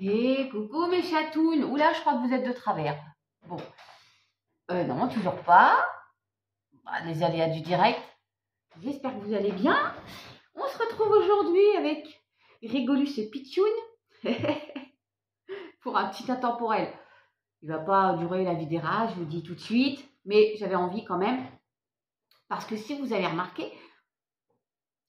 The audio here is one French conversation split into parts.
Et coucou mes chatounes. Oula, je crois que vous êtes de travers. Bon, non, toujours pas. Bah, les aléas du direct. J'espère que vous allez bien. On se retrouve aujourd'hui avec Rigolus et Pitchoun pour un petit intemporel. Il va pas durer la vie des rats, je vous le dis tout de suite. Mais j'avais envie quand même. Parce que si vous avez remarqué,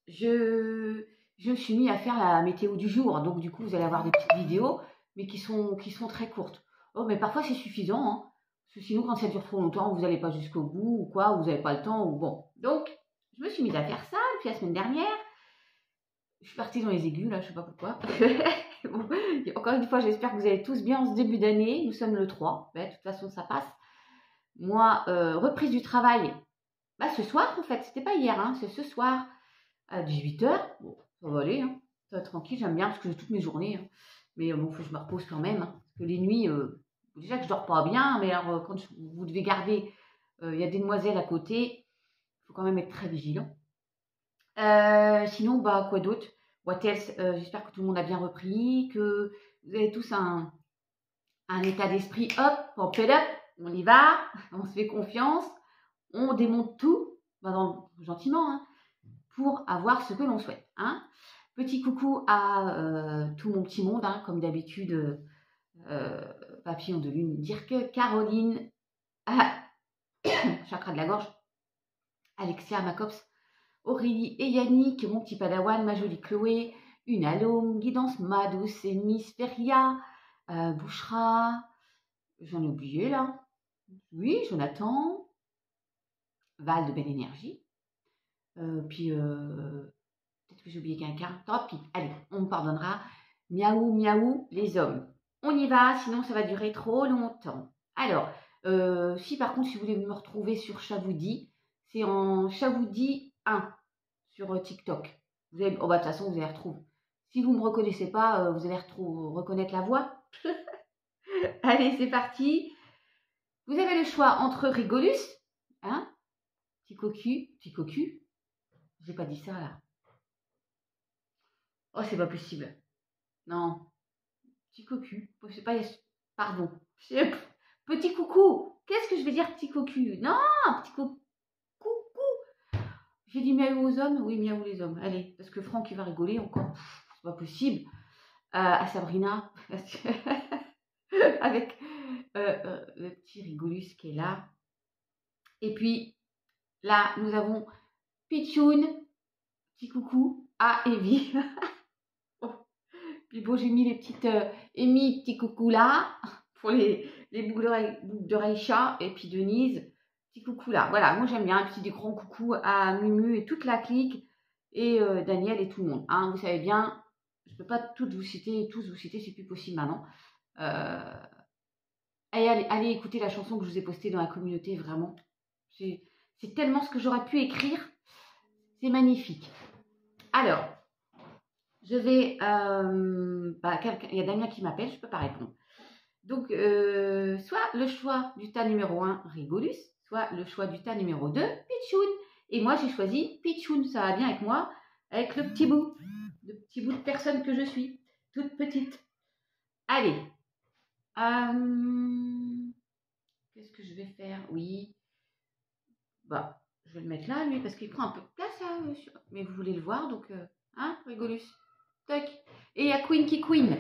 je me suis mis à faire la météo du jour. Donc du coup, vous allez avoir des petites vidéos, mais qui sont très courtes. Oh, mais parfois c'est suffisant, hein. Parce que sinon, quand ça dure trop longtemps, vous n'allez pas jusqu'au bout, ou quoi, vous n'avez pas le temps, ou bon. Donc, je me suis mise à faire ça, puis la semaine dernière, je suis partie dans les aigus, là, je sais pas pourquoi. Bon, encore une fois, j'espère que vous allez tous bien en ce début d'année. Nous sommes le 3, de toute façon, ça passe. Moi, reprise du travail, bah, ce soir, en fait, c'était pas hier, hein, c'est ce soir, à 18 h. Bon, ça va aller, hein. Ça va être tranquille, j'aime bien, parce que j'ai toutes mes journées, hein. Mais bon, faut que je me repose quand même, hein, parce que les nuits, déjà que je dors pas bien, mais alors, quand vous devez garder, il y a des demoiselles à côté, il faut quand même être très vigilant. Sinon, bah, quoi d'autre? What else? J'espère que tout le monde a bien repris, que vous avez tous un état d'esprit, hop, on ped up, on y va, on se fait confiance, on démonte tout, bah, gentiment, hein, pour avoir ce que l'on souhaite, hein. Petit coucou à tout mon petit monde, hein, comme d'habitude, papillon de lune, dire que Caroline, chakra de la gorge, Alexia, Macops, Aurélie et Yannick, mon petit padawan, ma jolie Chloé, une Alome, Guidance, ma douce et Miss Feria, Bouchra, j'en ai oublié là, oui, Jonathan, Val de Belle Énergie, puis peut-être que j'ai oublié quelqu'un, tant pis, allez, on me pardonnera, miaou, miaou, les hommes. On y va, sinon ça va durer trop longtemps. Alors, si par contre, si vous voulez me retrouver sur Chavoudi, c'est en Chavoudi 1 sur TikTok. Vous allez, oh bah de toute façon, vous allez retrouver. Si vous ne me reconnaissez pas, vous allez reconnaître la voix. Allez, c'est parti. Vous avez le choix entre Rigolus, hein, petit cocu. J'ai pas dit ça là. Oh, c'est pas possible. Non. Petit cocu. Je sais pas, pardon. Petit coucou. Qu'est-ce que je vais dire petit cocu? Non, petit coucou. J'ai dit miaou aux hommes. Oui, miaou les hommes. Allez, parce que Franck, il va rigoler encore. C'est pas possible. À Sabrina. Avec le petit Rigolus qui est là. Et puis, là, nous avons Pitchoun. Petit coucou à Evie. Puis bon, j'ai mis les petites Amy, petit coucou là, pour les boucles d'oreilles chat, et puis Denise, petit coucou là. Voilà, moi j'aime bien, un petit grand coucou à Mumu et toute la clique, et Daniel et tout le monde. Hein, vous savez bien, je ne peux pas toutes vous citer, tous vous citer, c'est plus possible maintenant. Allez écouter la chanson que je vous ai postée dans la communauté, vraiment. C'est tellement ce que j'aurais pu écrire, c'est magnifique. Alors, je vais, il y a Damien qui m'appelle, je ne peux pas répondre. Donc, soit le choix du tas numéro 1, Rigolus, soit le choix du tas numéro 2, Pitchoun. Et moi, j'ai choisi Pitchoun, ça va bien avec moi, avec le petit bout de personne que je suis, toute petite. Allez. Qu'est-ce que je vais faire? Oui. Bah, je vais le mettre là, lui, parce qu'il prend un peu de place, là, mais vous voulez le voir, donc, hein, Rigolus. Tac. Et il y a Queen.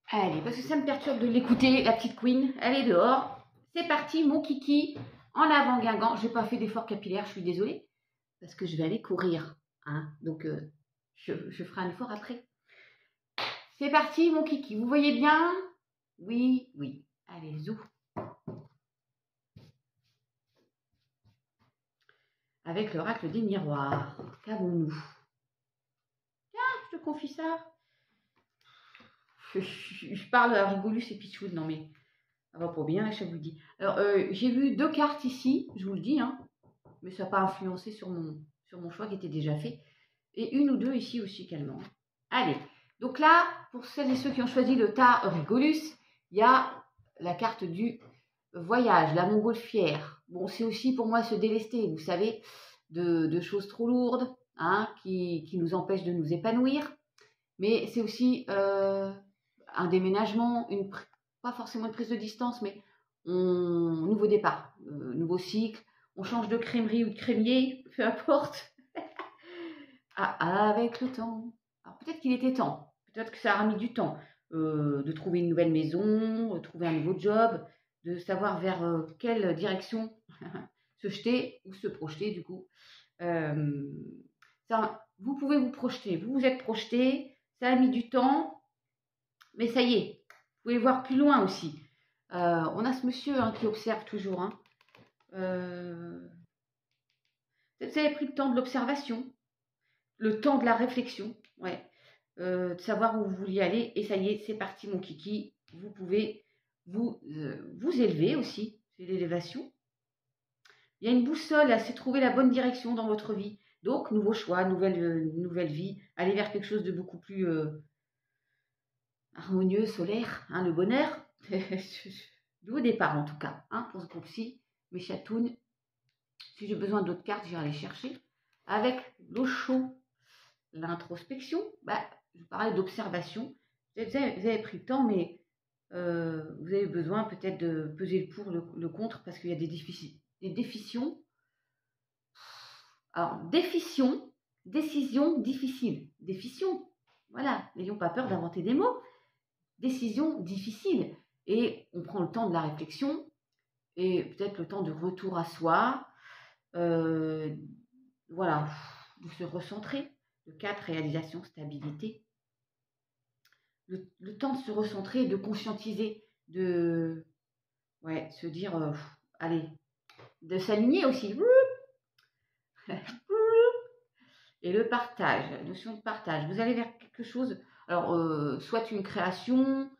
Allez, parce que ça me perturbe de l'écouter, la petite Queen. Elle est dehors. C'est parti, mon kiki. En avant Guingamp. Je n'ai pas fait d'effort capillaire, je suis désolée. Parce que je vais aller courir. Hein, donc, je ferai un effort après. C'est parti, mon kiki. Vous voyez bien? Oui. Allez, zou. Avec l'oracle des miroirs. Qu'avons-nous? Tiens, je te confie ça. Je parle à Rigolus et Pitchoun, non mais ça va pas bien, je vous dis. Alors, j'ai vu 2 cartes ici, je vous le dis, hein, mais ça n'a pas influencé sur mon choix qui était déjà fait. Et 1 ou 2 ici aussi également. Allez, donc là, pour celles et ceux qui ont choisi le tas Rigolus, il y a la carte du voyage, la montgolfière. Bon, c'est aussi pour moi se délester, vous savez, de choses trop lourdes, hein, qui nous empêchent de nous épanouir. Mais c'est aussi un déménagement, pas forcément une prise de distance, mais nouveau départ, nouveau cycle, on change de crèmerie ou de crémier, peu importe. Avec le temps. Alors peut-être qu'il était temps, peut-être que ça a mis du temps de trouver une nouvelle maison, de trouver un nouveau job, de savoir vers quelle direction se jeter ou se projeter du coup. Vous pouvez vous projeter, vous vous êtes projeté, ça a mis du temps, mais ça y est, vous pouvez voir plus loin aussi. On a ce monsieur qui observe toujours. Vous avez pris le temps de l'observation, le temps de la réflexion, ouais, de savoir où vous vouliez aller, et ça y est, c'est parti mon kiki, vous pouvez vous élever aussi, c'est l'élévation. Il y a une boussole, c'est trouver la bonne direction dans votre vie. Donc, nouveau choix, nouvelle vie, aller vers quelque chose de beaucoup plus harmonieux, solaire, le bonheur. Au départ, en tout cas, pour ce groupe-ci, mes chatounes. Si j'ai besoin d'autres cartes, j'irai les chercher. Avec l'eau chaude, l'introspection, je parlais d'observation. Vous avez pris le temps, mais vous avez besoin peut-être de peser le pour, le contre, parce qu'il y a des déficients. Alors, décision difficile. Déficition, voilà, n'ayons pas peur d'inventer des mots. Décision difficile. Et on prend le temps de la réflexion et peut-être le temps de retour à soi. Voilà, de se recentrer. Le 4, réalisation, stabilité. Le temps de se recentrer, de conscientiser, de se dire, allez, de s'aligner aussi. Et le partage, la notion de partage. Vous allez vers quelque chose, alors soit une création,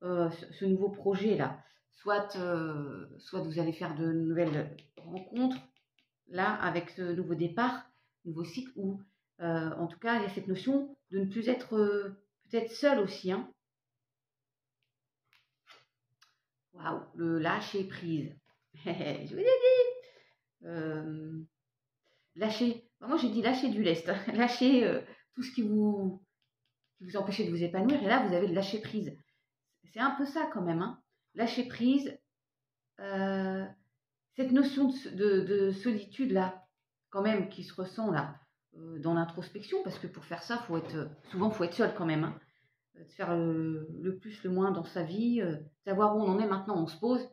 ce nouveau projet-là, soit vous allez faire de nouvelles rencontres, là, avec ce nouveau départ, nouveau cycle, où en tout cas, il y a cette notion de ne plus être peut-être seul aussi. Waouh, le lâcher prise. Je vous ai dit. Lâcher. Moi, j'ai dit lâcher du lest. Lâcher tout ce qui vous empêchait de vous épanouir. Et là, vous avez le lâcher prise. C'est un peu ça quand même. Lâcher prise. Cette notion de solitude là, quand même, qui se ressent là, dans l'introspection, parce que pour faire ça, souvent, faut être seul quand même. De faire le plus, le moins dans sa vie, savoir où on en est maintenant, on se pose.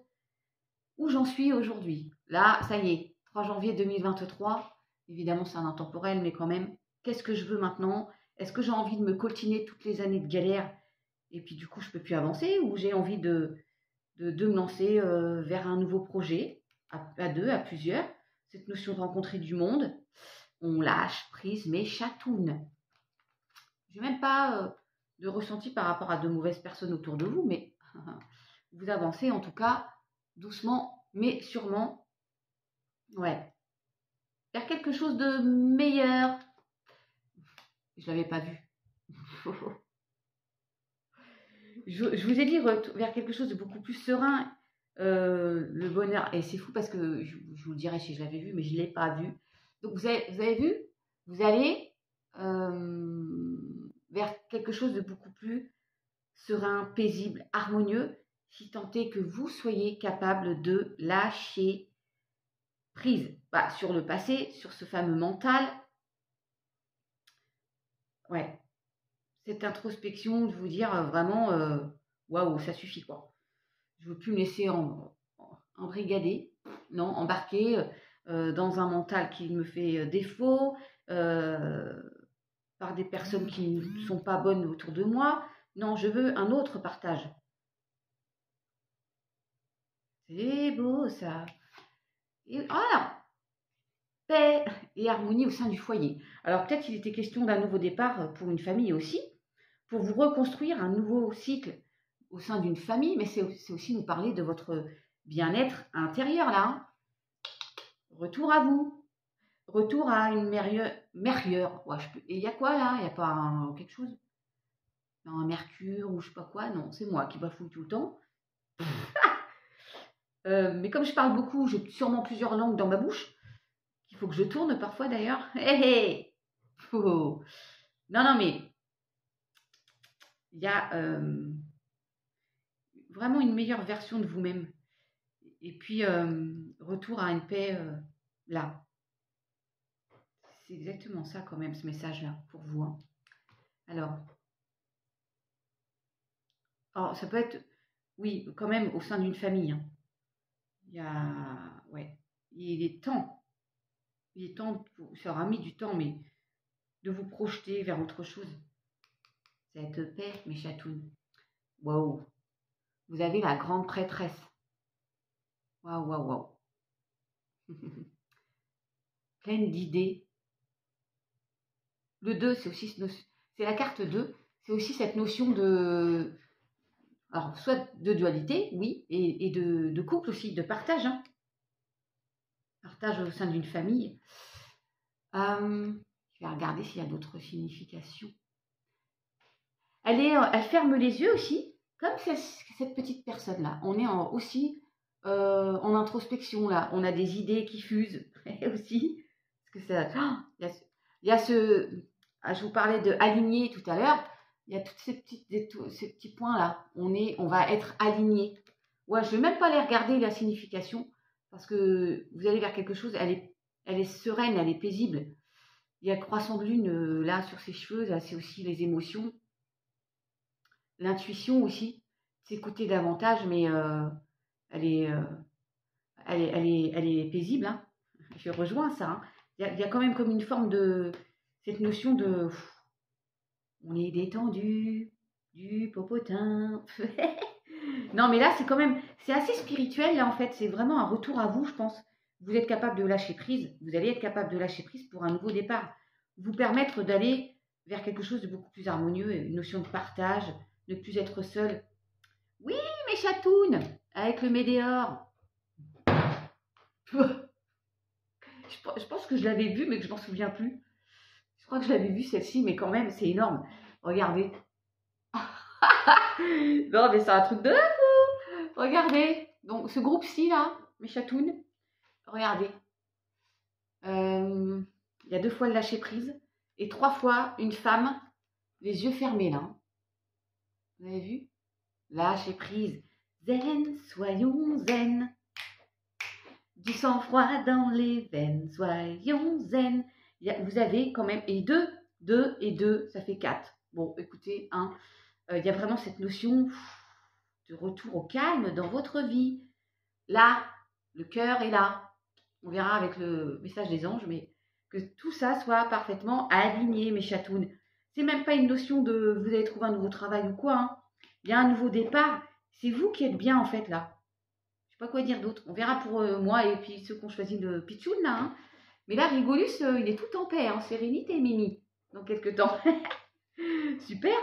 Où j'en suis aujourd'hui. Là, ça y est, 3 janvier 2023. Évidemment, c'est un intemporel, mais quand même, qu'est-ce que je veux maintenant? Est-ce que j'ai envie de me coltiner toutes les années de galère et puis du coup, je ne peux plus avancer? Ou j'ai envie de me lancer vers un nouveau projet, à deux, à plusieurs? Cette notion de rencontrer du monde, on lâche prise, mais chatoune. Je n'ai même pas de ressenti par rapport à de mauvaises personnes autour de vous, mais vous avancez en tout cas doucement, mais sûrement, vers quelque chose de meilleur. Je l'avais pas vu. je vous ai dit vers quelque chose de beaucoup plus serein, le bonheur. Et c'est fou parce que je vous le dirais si je l'avais vu, mais je ne l'ai pas vu. Donc vous avez vu, vous allez vers quelque chose de beaucoup plus serein, paisible, harmonieux, si tant est que vous soyez capable de lâcher prise sur le passé, sur ce fameux mental. Cette introspection, je veux dire vraiment, waouh, ça suffit quoi. Je ne veux plus me laisser embrigader, non, embarquer dans un mental qui me fait défaut, par des personnes qui ne sont pas bonnes autour de moi. Non, je veux un autre partage. C'est beau ça. Et voilà, paix et harmonie au sein du foyer. Alors peut-être qu'il était question d'un nouveau départ pour une famille aussi, pour vous reconstruire un nouveau cycle au sein d'une famille, mais c'est aussi nous parler de votre bien-être intérieur là. Retour à vous, retour à une meilleure. Et il y a quoi là? Il n'y a pas quelque chose? Un mercure ou je sais pas quoi? Non, c'est moi qui bafouille tout le temps. Mais comme je parle beaucoup, j'ai sûrement plusieurs langues dans ma bouche. Il faut que je tourne parfois d'ailleurs. Hé oh. Non, mais il y a vraiment une meilleure version de vous-même. Et puis, retour à une paix là. C'est exactement ça quand même, ce message-là, pour vous. Hein. Alors, ça peut être, oui, quand même au sein d'une famille. Hein. Il y a, ouais, il est temps. Il est temps, ça aura mis du temps, mais de vous projeter vers autre chose. Cette paix, mes chatounes. Waouh. Vous avez la grande prêtresse. Waouh, waouh, waouh. Pleine d'idées. Le 2, c'est aussi, c'est la carte 2, c'est aussi cette notion de, alors, soit de dualité, oui, et de couple aussi, de partage. Hein. Partage au sein d'une famille. Je vais regarder s'il y a d'autres significations. Elle ferme les yeux aussi, comme cette petite personne-là. On est aussi en introspection, là. On a des idées qui fusent aussi. Parce que ça, il y a ce... Je vous parlais de aligner tout à l'heure. Il y a tous ces petits points-là. On va être aligné. Ouais, je ne vais même pas aller regarder la signification. Parce que vous allez vers quelque chose, elle est sereine, elle est paisible. Il y a le croissant de lune là sur ses cheveux, là c'est aussi les émotions. L'intuition aussi, s'écouter davantage, mais elle est paisible. Hein. Je rejoins ça. Hein. Il y a quand même comme une forme de cette notion de on est détendu, du popotin. Non, mais là, c'est quand même, c'est assez spirituel, là, en fait. C'est vraiment un retour à vous, je pense. Vous êtes capable de lâcher prise. Vous allez être capable de lâcher prise pour un nouveau départ. Vous permettre d'aller vers quelque chose de beaucoup plus harmonieux, une notion de partage, ne plus être seul. Oui, mes chatounes, avec le météore. Je pense que je l'avais vue, mais que je m'en souviens plus. Je crois que je l'avais vue, celle-ci, mais quand même, c'est énorme. Regardez. Non, mais c'est un truc de fou. Regardez. Donc, ce groupe-ci, là, mes chatounes, regardez. Il y a 2 fois le lâcher prise et 3 fois une femme, les yeux fermés, là. Vous avez vu? Lâcher prise. Zen, soyons zen. Du sang-froid dans les veines, soyons zen. Vous avez quand même, et 2 et 2, ça fait 4. Bon, écoutez, hein, il y a vraiment cette notion de retour au calme dans votre vie. Là, le cœur est là. On verra avec le message des anges, mais que tout ça soit parfaitement aligné, mes chatounes. C'est même pas une notion de vous allez trouver un nouveau travail ou quoi. Hein. Il y a un nouveau départ. C'est vous qui êtes bien, en fait, là. Je sais pas quoi dire d'autre. On verra pour moi et puis ceux qui ont choisi le pitchoun, là. Hein. Mais là, Rigolus, il est tout en paix, en sérénité, Mimi, dans quelques temps. Super.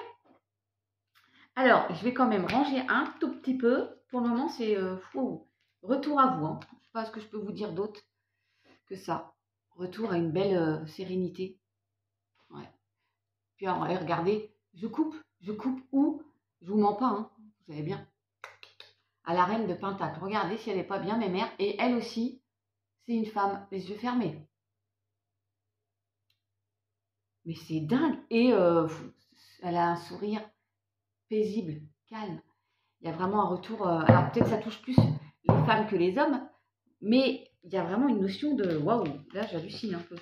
Alors, je vais quand même ranger un tout petit peu. Pour le moment, c'est retour à vous. Hein. Je ne sais pas ce que je peux vous dire d'autre que ça. Retour à une belle sérénité. Ouais. Puis alors, regardez, je coupe où? Je vous mens pas, hein. Vous savez bien. À la reine de Pentacle. Regardez si elle n'est pas bien, mes mères. Et elle aussi, c'est une femme, les yeux fermés. Mais c'est dingue. Et elle a un sourire paisible, calme. Il y a vraiment un retour. Alors peut-être ça touche plus les femmes que les hommes, mais il y a vraiment une notion de waouh. Là, j'hallucine un peu.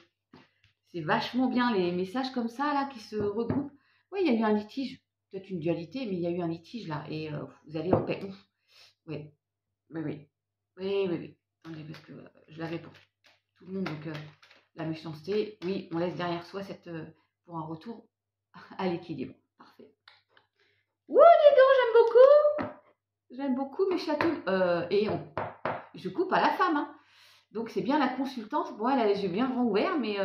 C'est vachement bien les messages comme ça là qui se regroupent. Oui, il y a eu un litige, peut-être une dualité, mais il y a eu un litige là et vous allez en paix. Oui, oui. Attendez, parce que je l'avais pour tout le monde. Donc la méchanceté, oui, on laisse derrière soi pour un retour à l'équilibre. Parfait. Ouh, dis donc, j'aime beaucoup. J'aime beaucoup mes chatounes. Et je coupe à la femme. Hein. Donc c'est bien la consultante. Bon, elle a les yeux bien grands ouverts, mais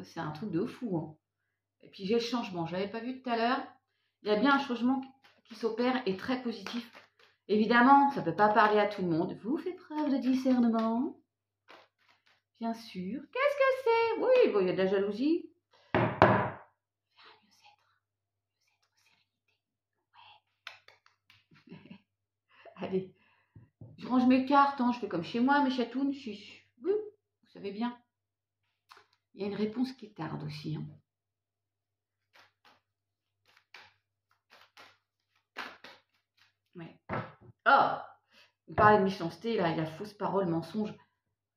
c'est un truc de fou. Hein. Et puis j'ai le changement. Je ne l'avais pas vu tout à l'heure. Il y a bien un changement qui s'opère et très positif. Évidemment, ça ne peut pas parler à tout le monde. Vous faites preuve de discernement. Bien sûr. Qu'est-ce que c'est? Oui, bon, il y a de la jalousie. Allez, je range mes cartes, hein, je fais comme chez moi, mes chatounes, oui, vous savez bien. Il y a une réponse qui tarde aussi. Hein. Ouais. Oh, vous parlez de méchanceté, là, il y a fausse parole, mensonge.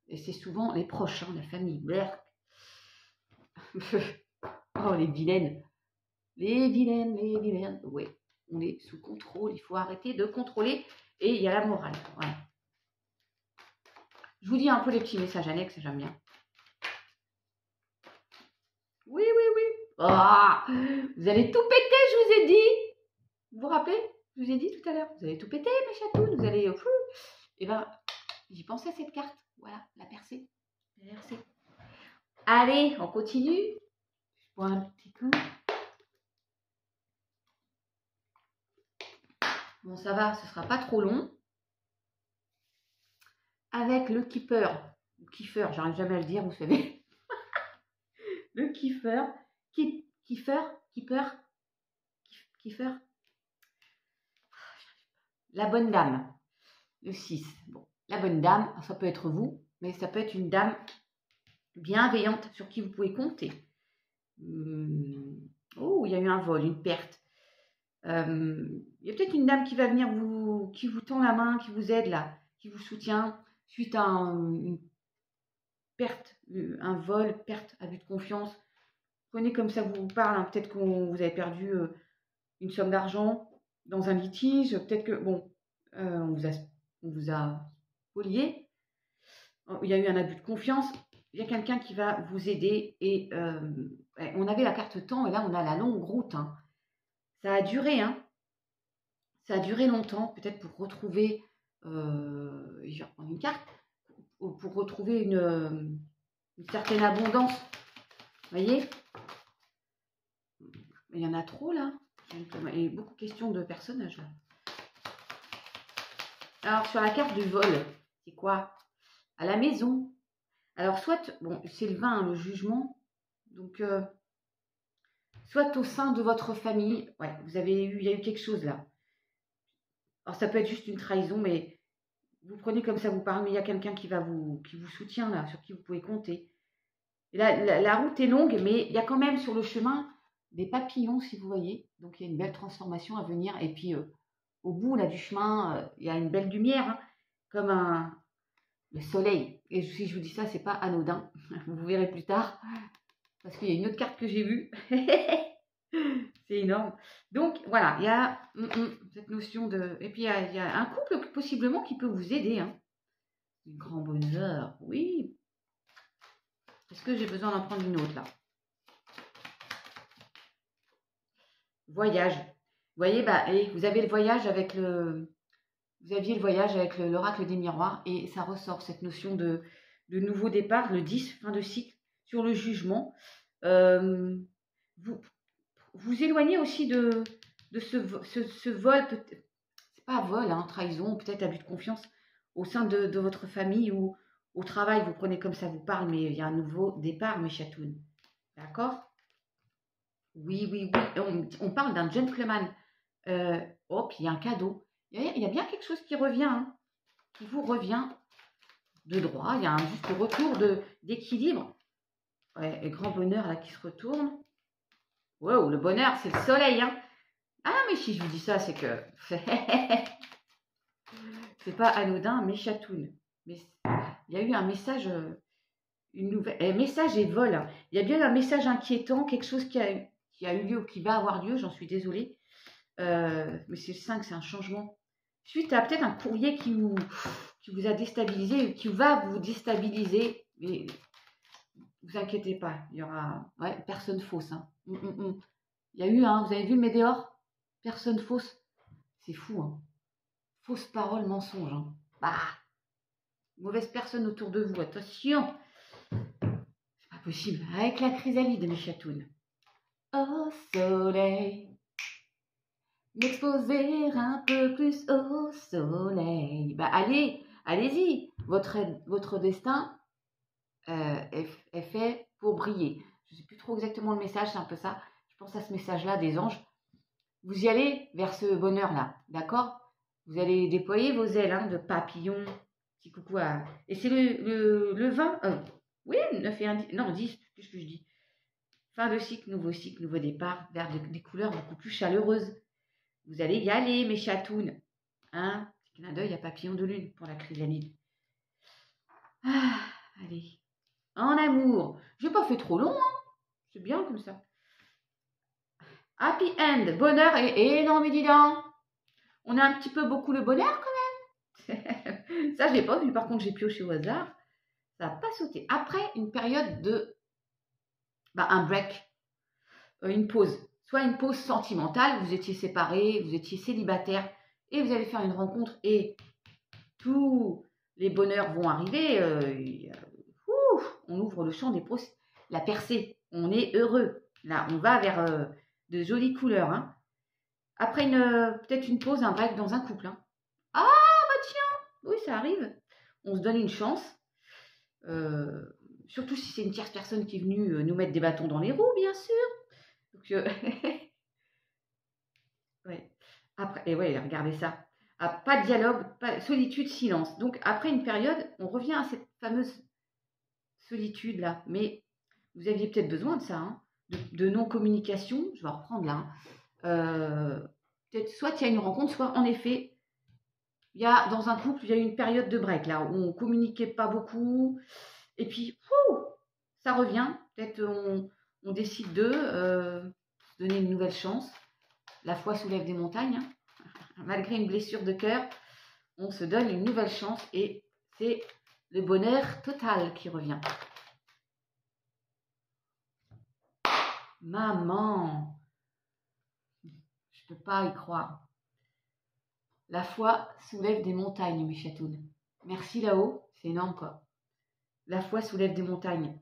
Et c'est souvent les proches, hein, la famille. Berk. Oh, les vilaines. Les vilaines, les vilaines. Oui, on est sous contrôle. Il faut arrêter de contrôler. Et il y a la morale. Voilà. Je vous dis un peu les petits messages annexes, j'aime bien. Oui, oui, oui. Oh, vous allez tout péter, je vous ai dit. Vous vous rappelez? Je vous ai dit tout à l'heure. Vous allez tout péter, mes chatounes. Vous allez... Et ben, j'y pensais à cette carte. Voilà, la percée. La percée. Allez, on continue. Je bois un petit coup. Bon, ça va, ce sera pas trop long. Avec le keeper. Kiffer, j'arrive jamais à le dire, vous savez. Le kiffer. Kiffer. La bonne dame. Le 6. Bon, la bonne dame, ça peut être vous, mais ça peut être une dame bienveillante sur qui vous pouvez compter. Oh, il y a eu un vol, une perte. Il y a peut-être une dame qui va venir qui vous tend la main, qui vous aide là, qui vous soutient suite à une perte, un vol, perte, abus de confiance. Prenez comme ça vous parle, hein. Peut-être que vous avez perdu une somme d'argent dans un litige, peut-être que, bon, on vous a spolié, il y a eu un abus de confiance, il y a quelqu'un qui va vous aider et on avait la carte temps et là on a la longue route, hein. Ça a duré, hein. Ça a duré longtemps, peut-être pour retrouver, je vais reprendre une carte, pour retrouver une certaine abondance. Vous voyez? Il y en a trop là. Il y a beaucoup de questions de personnages là. Alors sur la carte du vol, c'est quoi? À la maison. Alors soit, bon, c'est le 20, le jugement. Donc, soit au sein de votre famille, ouais, il y a eu quelque chose là. Alors ça peut être juste une trahison, mais vous prenez comme ça vous parle, mais il y a quelqu'un qui vous soutient là, sur qui vous pouvez compter. Et là, la route est longue, mais il y a quand même sur le chemin des papillons, si vous voyez. Donc il y a une belle transformation à venir. Et puis au bout là du chemin, il y a une belle lumière, hein, comme le soleil. Et si je vous dis ça, c'est pas anodin. Vous verrez plus tard, parce qu'il y a une autre carte que j'ai vue. C'est énorme. Donc voilà, il y a cette notion de... Et puis il y a un couple possiblement qui peut vous aider, hein. Un grand bonheur, oui. Est-ce que j'ai besoin d'en prendre une autre là? Voyage. Vous voyez, bah, et vous avez le voyage avec vous aviez le voyage avec l'oracle des miroirs et ça ressort cette notion de nouveau départ, le 10, fin de cycle, sur le jugement. Vous éloignez aussi de ce vol, c'est pas vol, hein, trahison, peut-être abus de confiance au sein de votre famille ou au travail, vous prenez comme ça vous parle, mais il y a un nouveau départ, mes chatounes. D'accord? Oui, oui, oui. On parle d'un gentleman. Hop, il y a un cadeau. Il y a bien quelque chose qui revient, hein, qui vous revient de droit. Il y a un juste retour d'équilibre. Ouais, et grand bonheur là qui se retourne. Wow, le bonheur, c'est le soleil, hein. Ah, mais si je vous dis ça, c'est que c'est pas anodin, mes chatounes. Mais il y a eu un message, une nouvelle message et vol. Hein. Il y a bien un message inquiétant, quelque chose qui a eu lieu ou qui va avoir lieu. J'en suis désolée. Mais c'est le 5, c'est un changement. Suite à peut-être un courrier qui vous a déstabilisé, qui va vous déstabiliser. Mais vous inquiétez pas, il y aura personne fausse. Hein. Il y a eu, hein, vous avez vu le météore? Personne fausse. C'est fou. Hein. Fausse parole, mensonge. Hein. Bah, mauvaise personne autour de vous. Attention. C'est pas possible. Avec la chrysalide, mes chatounes. Au soleil. M'exposer un peu plus au soleil. Bah allez-y. Votre destin est fait pour briller. Je ne sais plus trop exactement le message, c'est un peu ça. Je pense à ce message-là des anges. Vous y allez vers ce bonheur-là, d'accord? Vous allez déployer vos ailes, hein, de papillon. Petit coucou à... Et c'est le 20, oui, 9 et 1, 10, non, 10, qu'est-ce que je dis? Fin de cycle, nouveau départ, vers des couleurs beaucoup plus chaleureuses. Vous allez y aller, mes chatounes. Hein? Clin d'œil à Papillon de Lune pour la chrysalide. Ah, allez. En amour. Je n'ai pas fait trop long, hein. C'est bien comme ça. Happy end, bonheur et non mais dis donc. On a un petit peu beaucoup le bonheur quand même. Ça, je l'ai pas vu. Par contre, j'ai pioché au hasard. Ça n'a pas sauté. Après une période de... un break. Une pause. Soit une pause sentimentale. Vous étiez séparés, vous étiez célibataire. Et vous allez faire une rencontre. Et tous les bonheurs vont arriver. On ouvre le champ des la percée. On est heureux. Là, on va vers de jolies couleurs. Hein. Après peut-être une pause, un break dans un couple. Hein. Ah, bah tiens, oui, ça arrive. On se donne une chance. Surtout si c'est une tierce personne qui est venue nous mettre des bâtons dans les roues, bien sûr. Donc, ouais. Après, et ouais, regardez ça. Ah, pas de dialogue, pas, solitude, silence. Donc, après une période, on revient à cette fameuse solitude-là. Mais vous aviez peut-être besoin de ça, hein, de non-communication. Je vais en reprendre là. Peut-être soit il y a une rencontre, soit en effet, dans un couple, il y a eu une période de break là où on ne communiquait pas beaucoup. Et puis, ça revient. Peut-être on décide de donner une nouvelle chance. La foi soulève des montagnes. Hein. Malgré une blessure de cœur, on se donne une nouvelle chance et c'est le bonheur total qui revient. Maman, je ne peux pas y croire. La foi soulève des montagnes, mes chatounes. Merci là-haut, c'est énorme quoi. La foi soulève des montagnes.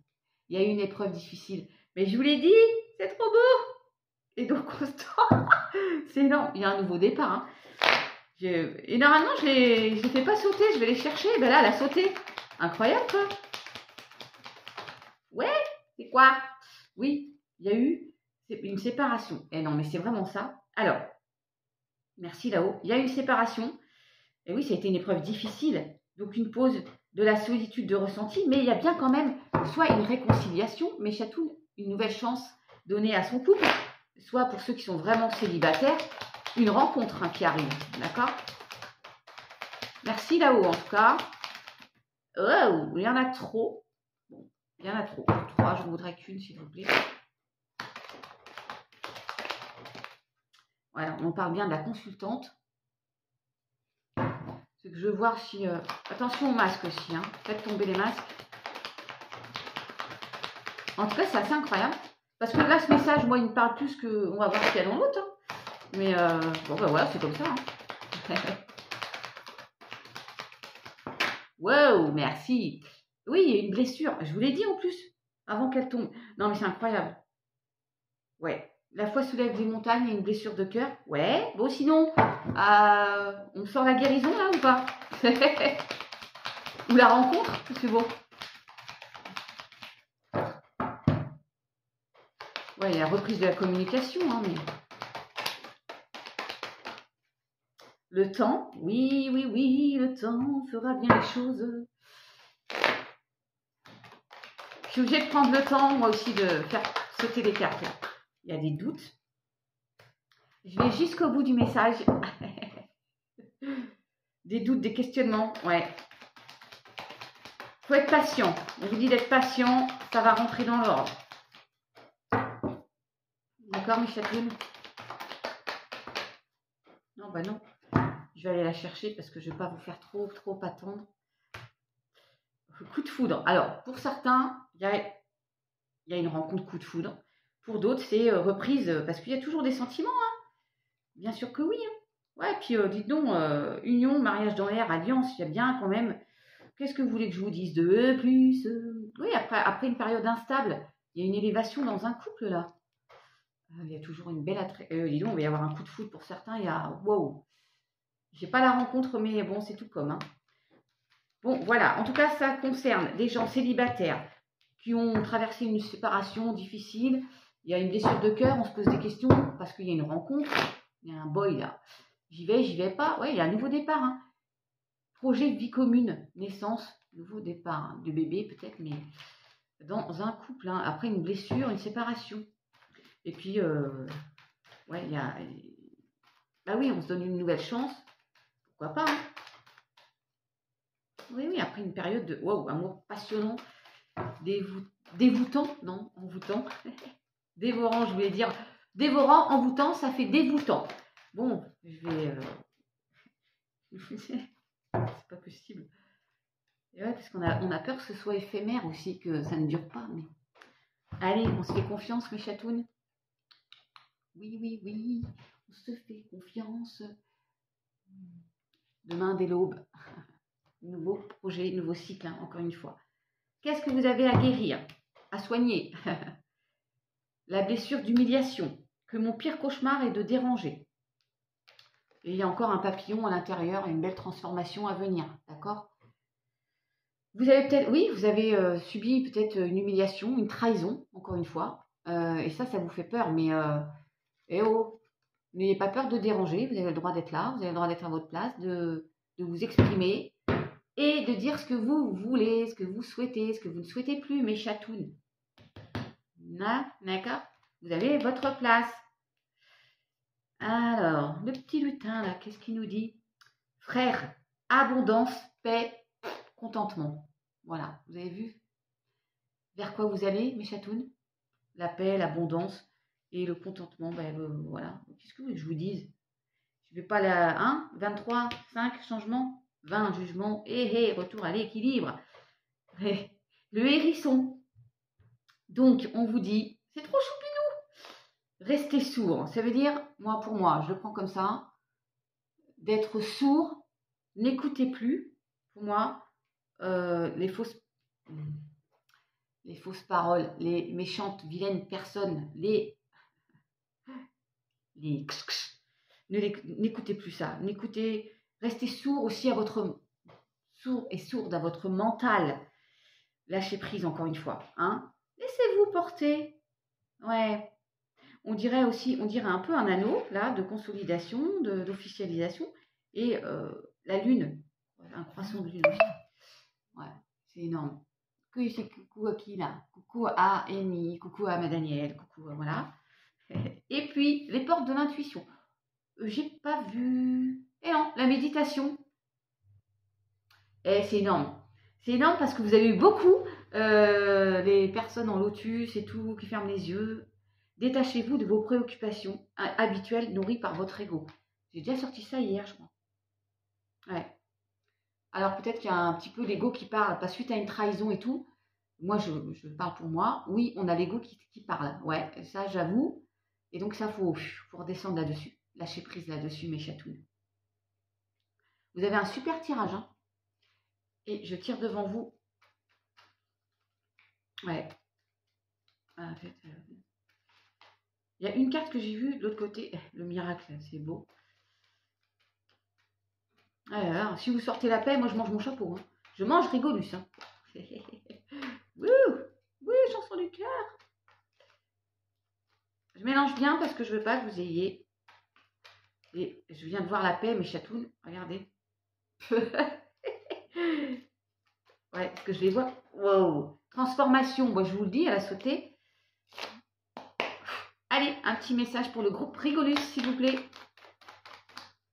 Il y a eu une épreuve difficile. Mais je vous l'ai dit, c'est trop beau. Et donc, constant. C'est énorme. Il y a un nouveau départ. Hein. Et normalement, je ne les fais pas sauter. Je vais les chercher. Ben là, elle a sauté. Incroyable, quoi. Ouais, c'est quoi? Oui, il y a eu une séparation. Et non, mais c'est vraiment ça. Alors, merci là-haut. Il y a eu une séparation. Et oui, ça a été une épreuve difficile. Donc, une pause de la solitude de ressenti. Mais il y a bien quand même soit une réconciliation, mes chatounes, une nouvelle chance donnée à son couple. Soit pour ceux qui sont vraiment célibataires, une rencontre qui arrive. D'accord? Merci là-haut, en tout cas. Oh, il y en a trop. Bon, il y en a trop. 3, je ne voudrais qu'une, s'il vous plaît. Voilà, on parle bien de la consultante. C'est que je veux voir si... attention aux masques aussi, hein. Faites tomber les masques. En tout cas, c'est assez incroyable. Parce que là, ce message, moi, il me parle plus que... On va voir ce qu'il y a dans l'autre. Hein. Mais bon, ben voilà, c'est comme ça. Hein. Wow, merci. Oui, il y a une blessure. Je vous l'ai dit en plus, avant qu'elle tombe. Non, mais c'est incroyable. Ouais. La foi soulève des montagnes, il y a une blessure de cœur. Ouais. Bon, sinon, on sort la guérison, là, ou pas? Ou la rencontre, c'est beau. Ouais, il y a la reprise de la communication, hein, mais... Le temps, oui, oui, oui, le temps fera bien les choses. Je suis obligée de prendre le temps, moi aussi, de faire sauter les cartes. Là. Il y a des doutes. Je vais jusqu'au bout du message. Des doutes, des questionnements, ouais. Il faut être patient. On vous dit d'être patient, ça va rentrer dans l'ordre. D'accord, mes chatounes? Non, bah non. Je vais aller la chercher parce que je ne vais pas vous faire trop attendre. Coup de foudre. Alors, pour certains, il y a une rencontre coup de foudre. Pour d'autres, c'est reprise parce qu'il y a toujours des sentiments. Hein. Bien sûr que oui. Hein. Ouais, puis dites donc, union, mariage dans l'air, alliance, il y a bien quand même. Qu'est-ce que vous voulez que je vous dise de plus? Oui, après une période instable, il y a une élévation dans un couple là. Il y a toujours une belle attrait. Dis donc, il va y avoir un coup de foudre pour certains. Il y a wow. J'ai pas la rencontre, mais bon, c'est tout comme. Hein. Bon, voilà. En tout cas, ça concerne des gens célibataires qui ont traversé une séparation difficile. Il y a une blessure de cœur, on se pose des questions parce qu'il y a une rencontre. Il y a un boy là. J'y vais pas. Ouais, il y a un nouveau départ. Hein. Projet de vie commune, naissance, nouveau départ. Hein. De bébé peut-être, mais dans un couple. Hein. Après une blessure, une séparation. Et puis, ouais, il y a... Bah oui, on se donne une nouvelle chance. Pourquoi pas, hein. Oui, oui, après une période de wow, amour passionnant, dévoutant, non, envoûtant, dévorant, je voulais dire, dévorant, envoûtant, ça fait dévoutant. Bon, je vais... c'est pas possible. Et ouais, parce qu'on a peur que ce soit éphémère aussi, que ça ne dure pas. Mais allez, on se fait confiance, mes chatounes. Oui, oui, oui, on se fait confiance. Demain, dès l'aube, nouveau projet, nouveau cycle, hein, encore une fois. Qu'est-ce que vous avez à guérir, à soigner? La blessure d'humiliation, que mon pire cauchemar est de déranger. Et il y a encore un papillon à l'intérieur et une belle transformation à venir, d'accord? Vous avez peut-être, oui, vous avez subi peut-être une humiliation, une trahison, encore une fois. Et ça vous fait peur, mais eh oh, n'ayez pas peur de déranger, vous avez le droit d'être là, vous avez le droit d'être à votre place, de vous exprimer et de dire ce que vous voulez, ce que vous souhaitez, ce que vous ne souhaitez plus, mes chatounes. D'accord? Vous avez votre place. Alors, le petit lutin, là, qu'est-ce qu'il nous dit? Frère, abondance, paix, contentement. Voilà, vous avez vu vers quoi vous allez, mes chatounes? La paix, l'abondance et le contentement. Ben, voilà, qu'est-ce que vous voulez que je vous dise? Je ne vais pas la 1, 23, 5 changements, 20 jugements, et retour à l'équilibre. Le hérisson. Donc, on vous dit, c'est trop choupinou. Restez sourd. Ça veut dire, pour moi, je le prends comme ça, d'être sourd, n'écoutez plus. Pour moi, les fausses paroles, les méchantes, vilaines personnes, n'écoutez plus ça. Restez sourd aussi à votre sourde à votre mental. Lâchez prise encore une fois, hein. Laissez-vous porter. Ouais. On dirait un peu un anneau là de consolidation, d'officialisation et la lune, un croissant de lune aussi. Ouais, c'est énorme. Coucou à qui là? Coucou à Amy, coucou à Madaniel, coucou voilà. Et puis les portes de l'intuition. J'ai pas vu. Et non, la méditation. Et c'est énorme. C'est énorme parce que vous avez eu beaucoup les personnes en lotus et tout qui ferment les yeux. Détachez-vous de vos préoccupations habituelles nourries par votre ego. J'ai déjà sorti ça hier, je crois. Ouais. Alors peut-être qu'il y a un petit peu l'ego qui parle, pas suite à une trahison et tout. Moi, je parle pour moi. Oui, on a l'ego qui parle. Ouais, ça j'avoue. Et donc ça, faut redescendre là-dessus. Lâcher prise là-dessus, mes chatounes. Vous avez un super tirage, hein. Et je tire devant vous. Ouais. En fait, il y a une carte que j'ai vue de l'autre côté. Le miracle, c'est beau. Alors, si vous sortez la paix, moi je mange mon chapeau. Hein. Je mange Rigolus. Hein. Oui, chanson du cœur. Je mélange bien parce que je veux pas que vous ayez. Et je viens de voir la paix, mes chatounes. Regardez. Ouais, parce que je les vois. Wow. Transformation, moi je vous le dis, elle a sauté. Allez, un petit message pour le groupe Rigolus, s'il vous plaît.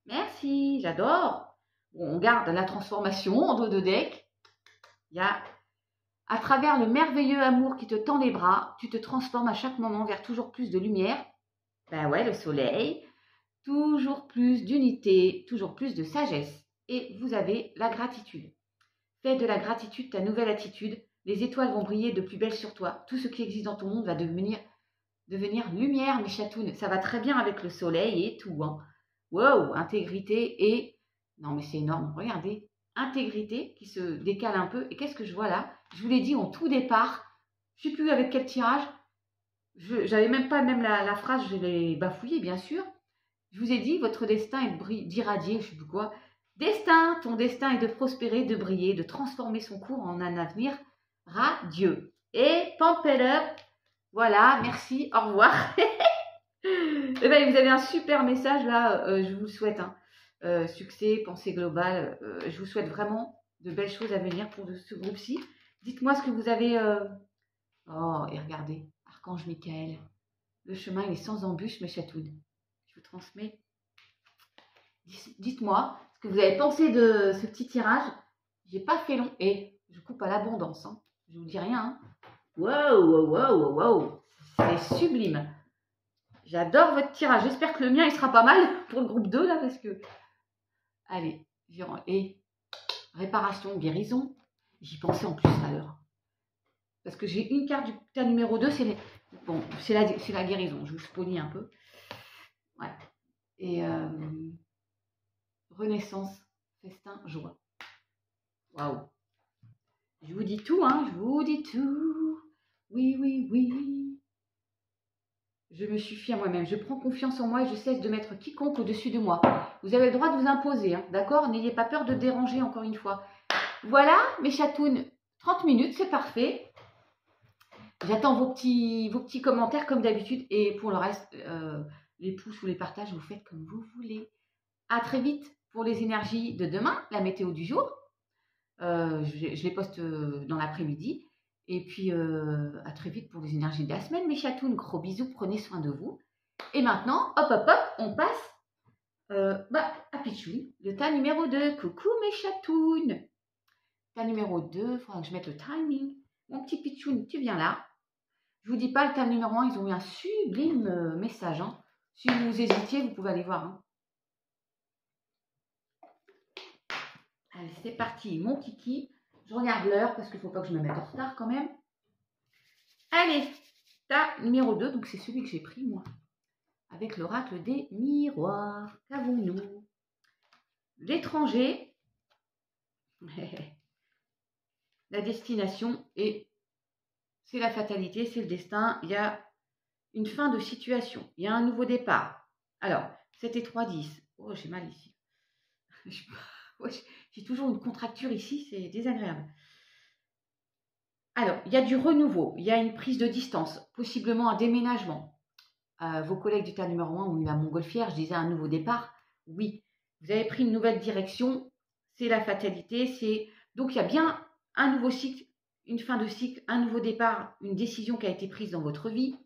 Merci, j'adore. Bon, on garde la transformation en dos de deck. Il y a, à travers le merveilleux amour qui te tend les bras, tu te transformes à chaque moment vers toujours plus de lumière. Ben ouais, le soleil. Toujours plus d'unité, toujours plus de sagesse. Et vous avez la gratitude. Fais de la gratitude ta nouvelle attitude. Les étoiles vont briller de plus belle sur toi. Tout ce qui existe dans ton monde va devenir lumière, mes chatounes. Ça va très bien avec le soleil et tout. Hein. Wow, intégrité et... Non, mais c'est énorme. Regardez. Intégrité qui se décale un peu. Et qu'est-ce que je vois là? Je vous l'ai dit en tout départ. Je ne sais plus avec quel tirage. J'avais même pas la phrase, je l'ai bafouillée, bien sûr. Je vous ai dit, votre destin est d'irradier, je ne sais plus quoi. Ton destin est de prospérer, de briller, de transformer son cours en un avenir radieux. Et pump it up. Voilà, merci, au revoir. Et ben, vous avez un super message là, je vous le souhaite. Hein. Succès, pensée globale. Je vous souhaite vraiment de belles choses à venir pour ce groupe-ci. Dites-moi ce que vous avez... Oh, et regardez, Archange Michael. Le chemin, il est sans embûche, mes chatounes. Je vous transmets. Dites-moi ce que vous avez pensé de ce petit tirage. J'ai pas fait long. Et je coupe à l'abondance. Hein. Je vous dis rien. Hein. Wow, wow, wow, wow. C'est sublime. J'adore votre tirage. J'espère que le mien, il sera pas mal pour le groupe 2, là, parce que... Allez, et réparation, guérison. J'y pensais en plus à l'heure. Parce que j'ai une carte du tas numéro 2, c'est la guérison. Je vous spoilie un peu. Ouais. Et renaissance, festin, joie. Waouh. Je vous dis tout, hein. Je vous dis tout. Oui, oui, oui. Je me suffis à moi-même. Je prends confiance en moi et je cesse de mettre quiconque au-dessus de moi. Vous avez le droit de vous imposer, hein, d'accord? N'ayez pas peur de déranger encore une fois. Voilà, mes chatounes. 30 minutes, c'est parfait. J'attends vos petits commentaires comme d'habitude. Et pour le reste, les pouces ou les partages, vous faites comme vous voulez. À très vite pour les énergies de demain, la météo du jour. Je les poste dans l'après-midi. Et puis, à très vite pour les énergies de la semaine. Mes chatounes, gros bisous, prenez soin de vous. Et maintenant, hop, hop, hop, on passe à Pichoun, le tas numéro 2. Coucou mes chatounes. Tas numéro 2, il faudra que je mette le timing. Mon petit Pichoun, tu viens là. Je vous dis pas, le tas numéro 1, ils ont eu un sublime message. Hein. Si vous hésitiez, vous pouvez aller voir. Hein. Allez, c'est parti, mon kiki. Je regarde l'heure parce qu'il ne faut pas que je me mette en retard quand même. Allez, tas numéro 2, donc c'est celui que j'ai pris moi. Avec l'oracle des miroirs. Qu'avons-nous? L'étranger, la destination, et c'est la fatalité, c'est le destin. Il y a une fin de situation, il y a un nouveau départ. Alors, 7 et 3, 10. Oh, j'ai mal ici. J'ai toujours une contracture ici, c'est désagréable. Alors, il y a du renouveau, il y a une prise de distance, possiblement un déménagement. Vos collègues du tas numéro 1 ont eu la montgolfière, je disais un nouveau départ. Oui, vous avez pris une nouvelle direction, c'est la fatalité. Donc, il y a bien un nouveau cycle, une fin de cycle, un nouveau départ, une décision qui a été prise dans votre vie.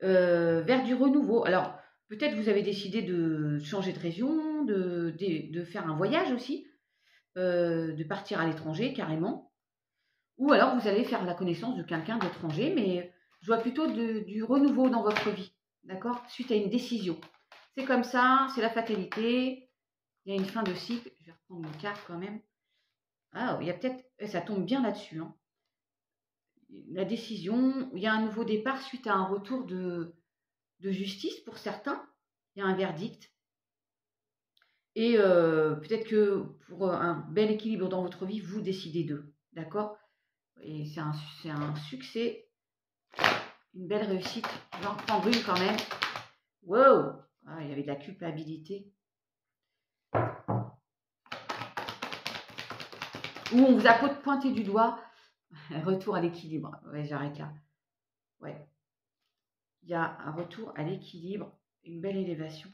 Vers du renouveau. Alors, peut-être vous avez décidé de changer de région, de faire un voyage aussi, de partir à l'étranger carrément. Ou alors vous allez faire la connaissance de quelqu'un d'étranger, mais je vois plutôt du renouveau dans votre vie, d'accord? Suite à une décision. C'est comme ça, c'est la fatalité, il y a une fin de cycle. Je vais reprendre une carte quand même. Ah, il y a peut-être, ça tombe bien là-dessus, hein. La décision, il y a un nouveau départ suite à un retour de justice pour certains. Il y a un verdict. Et peut-être que pour un bel équilibre dans votre vie, vous décidez d'eux, d'accord? Et c'est un succès, une belle réussite. Je vais en prendre une quand même. Wow! Ah, il y avait de la culpabilité. Ou on vous a pointé du doigt. Retour à l'équilibre. Ouais, j'arrête là. Ouais. Il y a un retour à l'équilibre, une belle élévation.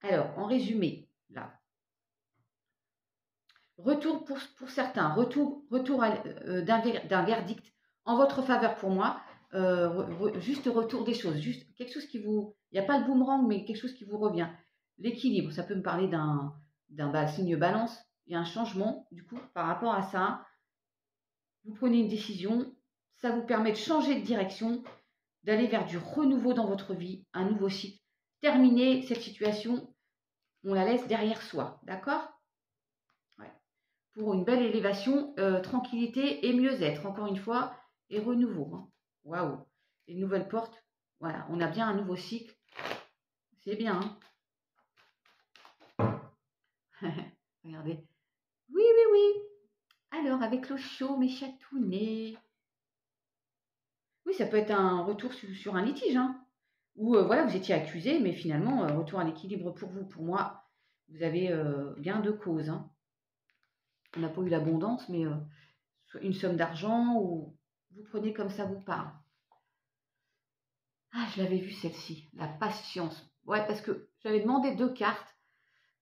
Alors, en résumé, là. Retour pour certains, retour d'un verdict en votre faveur pour moi. Juste retour des choses, juste quelque chose qui vous... Il n'y a pas le boomerang, mais quelque chose qui vous revient. L'équilibre, ça peut me parler d'un signe balance. Il y a un changement, du coup, par rapport à ça. Vous prenez une décision, ça vous permet de changer de direction, d'aller vers du renouveau dans votre vie, un nouveau cycle. Terminer cette situation, on la laisse derrière soi, d'accord? Ouais. Pour une belle élévation, tranquillité et mieux-être, encore une fois, et renouveau. Hein. Waouh! Une nouvelle porte, voilà, on a bien un nouveau cycle. C'est bien, hein. Regardez. Oui, oui, oui. Alors, avec l'eau chaude, mes chatounnets. Oui, ça peut être un retour sur un litige, hein. Ou voilà, vous étiez accusé, mais finalement, retour à l'équilibre pour vous. Pour moi, vous avez gain de cause. Hein. On n'a pas eu l'abondance, mais une somme d'argent, ou vous prenez comme ça vous parle. Ah, je l'avais vue celle-ci, la patience. Ouais, parce que j'avais demandé 2 cartes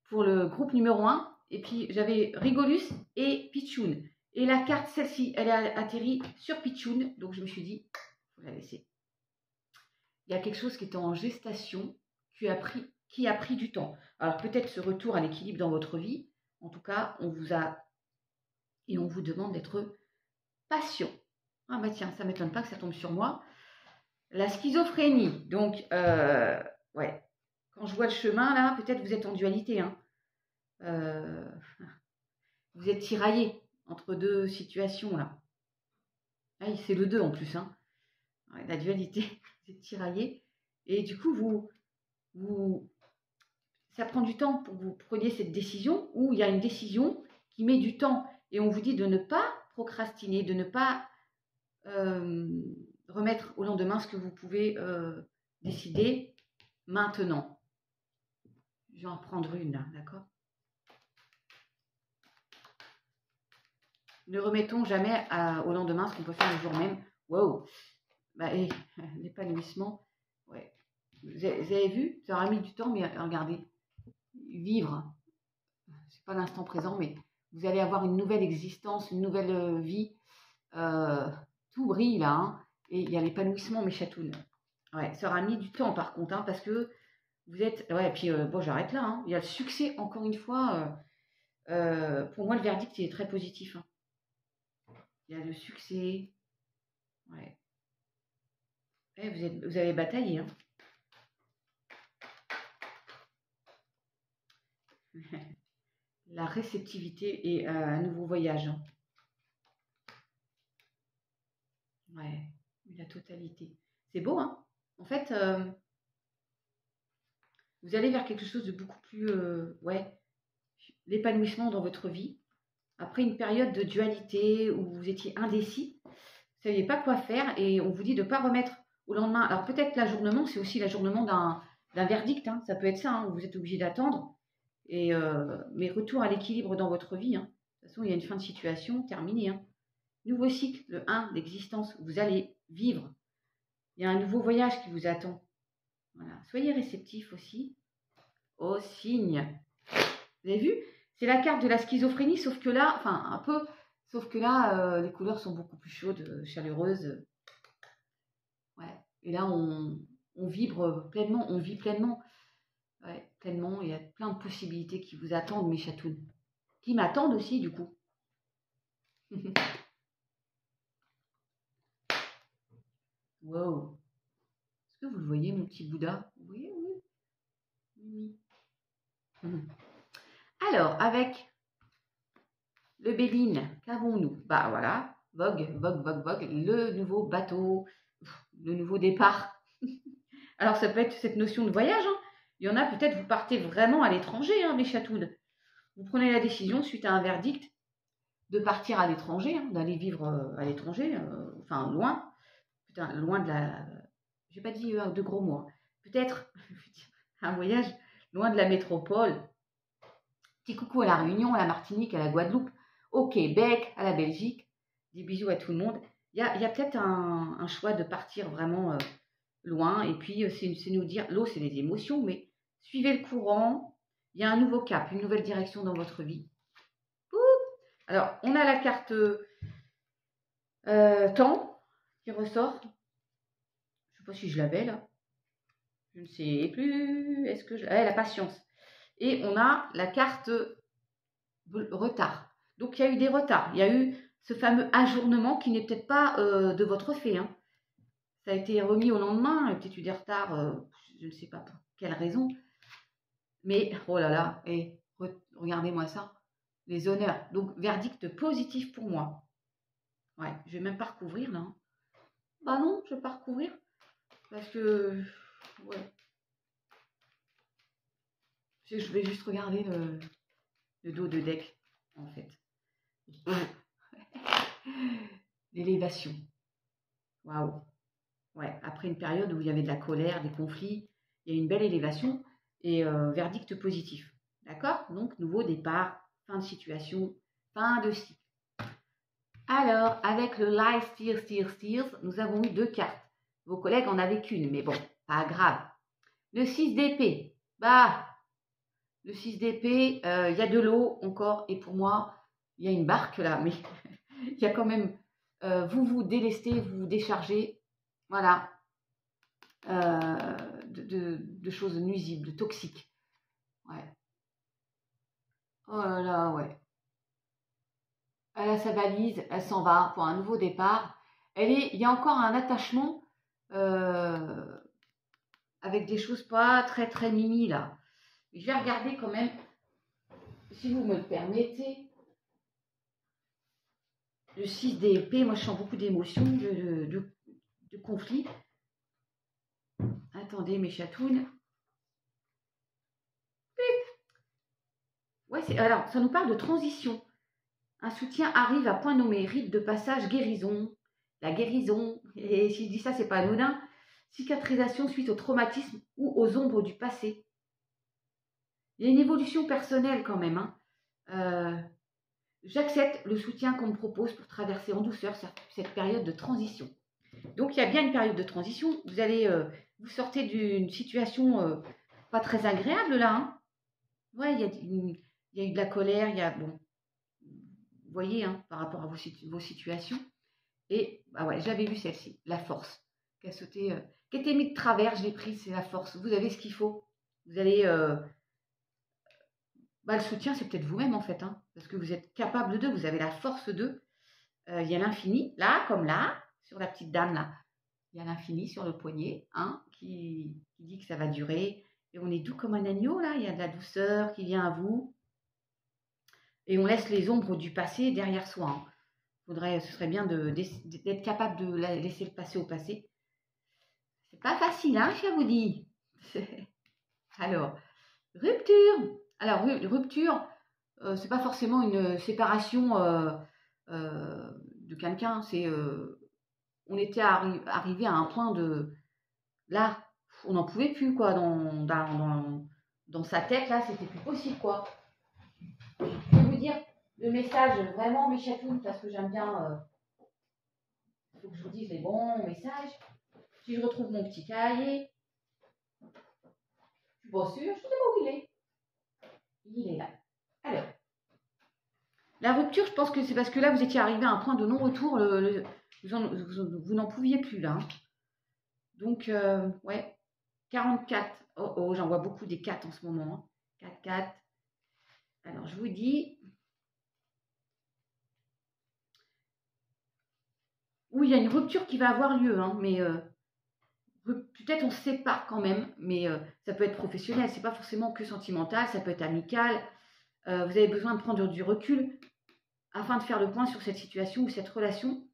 pour le groupe numéro 1, et puis j'avais Rigolus et Pichoun. Et la carte, celle-ci, elle a atterri sur Pichoun, donc je me suis dit, il faut la laisser. Il y a quelque chose qui était en gestation, qui a pris du temps. Alors peut-être ce retour à l'équilibre dans votre vie, En tout cas, on vous a et on vous demande d'être patient. Ah bah tiens, ça ne m'étonne pas que ça tombe sur moi. La schizophrénie. Donc, ouais. Quand je vois le chemin, là, peut-être vous êtes en dualité. Hein. Vous êtes tiraillé entre deux situations, là. Ah, c'est le 2 en plus. Hein. Ouais, la dualité, vous êtes tiraillé. Et du coup, ça prend du temps pour que vous preniez cette décision, ou il y a une décision qui met du temps. Et on vous dit de ne pas procrastiner, de ne pas remettre au lendemain ce que vous pouvez décider maintenant. Je vais en prendre une là, d'accord? Ne remettons jamais au lendemain ce qu'on peut faire le jour même. Wow! Bah, et l'épanouissement, ouais. Vous avez vu? Ça aura mis du temps, mais regardez. Vivre, c'est pas l'instant présent, mais vous allez avoir une nouvelle existence, une nouvelle vie. Tout brille là, hein, et il y a l'épanouissement, mes chatounes. Ouais, ça aura mis du temps par contre, hein, parce que vous êtes... Ouais, et puis bon, j'arrête là. Hein. Il y a le succès, encore une fois. Pour moi, le verdict, il est très positif. Hein. Il y a le succès. Ouais. Ouais, vous avez bataillé. Hein. La réceptivité et un nouveau voyage. Hein. Ouais, la totalité. C'est beau, hein. En fait, vous allez vers quelque chose de beaucoup plus... ouais, l'épanouissement dans votre vie. Après une période de dualité où vous étiez indécis, vous ne saviez pas quoi faire et on vous dit de ne pas remettre au lendemain. Alors peut-être l'ajournement, c'est aussi l'ajournement d'un verdict. Hein. Ça peut être ça, hein, où vous êtes obligé d'attendre. Mais retour à l'équilibre dans votre vie. Hein. De toute façon, il y a une fin de situation terminée. Hein. Nouveau cycle, le 1 d'existence, vous allez vivre. Il y a un nouveau voyage qui vous attend. Voilà. Soyez réceptifs aussi aux signes. Vous avez vu? C'est la carte de la schizophrénie, sauf que là, enfin un peu, sauf que là, les couleurs sont beaucoup plus chaudes, chaleureuses. Ouais. Et là, on vibre pleinement, on vit pleinement. Ouais, pleinement. Il y a plein de possibilités qui vous attendent, mes chatounes. Qui m'attendent aussi, du coup. Wow. Est-ce que vous le voyez, mon petit Bouddha? Oui, oui. Alors, avec le Béline, qu'avons-nous? Bah voilà, vogue, le nouveau bateau, le nouveau départ. Alors, ça peut être cette notion de voyage. Hein. Il y en a peut-être, vous partez vraiment à l'étranger, hein, mes chatounes. Vous prenez la décision, suite à un verdict, de partir à l'étranger, hein, d'aller vivre à l'étranger, enfin loin, putain, loin de la... J'ai pas dit de gros mots. Hein. Peut-être un voyage loin de la métropole. Petit coucou à la Réunion, à la Martinique, à la Guadeloupe, au Québec, à la Belgique. Des bisous à tout le monde. Il y a peut-être un choix de partir vraiment loin. Et puis, c'est nous dire, l'eau, c'est les émotions, mais suivez le courant. Il y a un nouveau cap, une nouvelle direction dans votre vie. Ouh. Alors, on a la carte temps qui ressort. Je ne sais pas si je l'avais là. Je ne sais plus. Est-ce que je... la patience. Et on a la carte retard. Donc, il y a eu des retards. Il y a eu ce fameux ajournement qui n'est peut-être pas de votre fait. Hein. Ça a été remis au lendemain. Il y a peut-être eu des retards. Je ne sais pas pour quelle raison. Mais, oh là là. Et regardez-moi ça. Les honneurs. Donc, verdict positif pour moi. Ouais, je vais même pas recouvrir là. Hein. Bah non, je vais pas recouvrir. Parce que... Ouais. Je vais juste regarder le dos de deck, en fait. L'élévation. Waouh. Ouais, après une période où il y avait de la colère, des conflits, il y a une belle élévation et verdict positif. D'accord? Donc, nouveau départ, fin de situation, fin de cycle. Alors, avec le Life Steers, nous avons eu 2 cartes. Vos collègues en avaient qu'une, mais bon, pas grave. Le 6 d'épée. Bah, le 6 d'épée, il y a de l'eau encore, et pour moi, il y a une barque là, mais il y a quand même, vous vous délestez, vous vous déchargez, voilà, de choses nuisibles, toxiques. Ouais. Oh là là, ouais. Elle a sa valise, elle s'en va pour un nouveau départ. Il y a encore un attachement euh, avec des choses pas très très mimi là. Je vais regarder quand même, si vous me le permettez, le 6 d'épée. Moi je sens beaucoup d'émotions, de conflits. Attendez mes chatounes. Ouais, alors ça nous parle de transition. Un soutien arrive à point nommé, rite de passage, guérison. La guérison, et si je dis ça, c'est pas anodin. Cicatrisation suite au traumatisme ou aux ombres du passé. Il y a une évolution personnelle quand même. Hein. J'accepte le soutien qu'on me propose pour traverser en douceur cette période de transition. Donc il y a bien une période de transition. Vous allez, vous sortez d'une situation pas très agréable là. Hein. Ouais, il y a eu de la colère, il y a bon, vous voyez, hein, par rapport à vos situations. Et bah ouais, j'avais vu celle-ci, la force, qui a sauté, qui était mise de travers, je l'ai prise, c'est la force. Vous avez ce qu'il faut. Vous allez, bah, le soutien, c'est peut-être vous-même en fait, hein, parce que vous êtes capable d'eux, vous avez la force d'eux. Il y a l'infini, là, comme là, sur la petite dame là. Il y a l'infini sur le poignet, hein, qui dit que ça va durer. Et on est doux comme un agneau, là. Il y a de la douceur qui vient à vous. Et on laisse les ombres du passé derrière soi. Hein. Ce serait bien d'être capable de laisser le passé au passé. C'est pas facile, hein, je vous dis. Alors, rupture. Alors, rupture, c'est pas forcément une séparation de quelqu'un. C'est, on était arrivé à un point de, là, on n'en pouvait plus, quoi, dans sa tête, là, c'était plus possible, quoi. Je vais vous dire le message, vraiment, mes chatounes, parce que j'aime bien, il faut que je vous dise les bons messages. Si je retrouve mon petit cahier, je suis pas sûre, je sais pas où il est. Il est là. Alors, la rupture, je pense que c'est parce que là, vous étiez arrivé à un point de non-retour, vous n'en pouviez plus, là. Hein. Donc, ouais, 44. Oh, oh, j'en vois beaucoup des 4 en ce moment. Hein. 4, 4. Alors, je vous dis... Oui, il y a une rupture qui va avoir lieu, hein, mais peut-être on se sépare quand même, mais ça peut être professionnel, c'est pas forcément que sentimental, ça peut être amical. Vous avez besoin de prendre du recul afin de faire le point sur cette situation ou cette relation.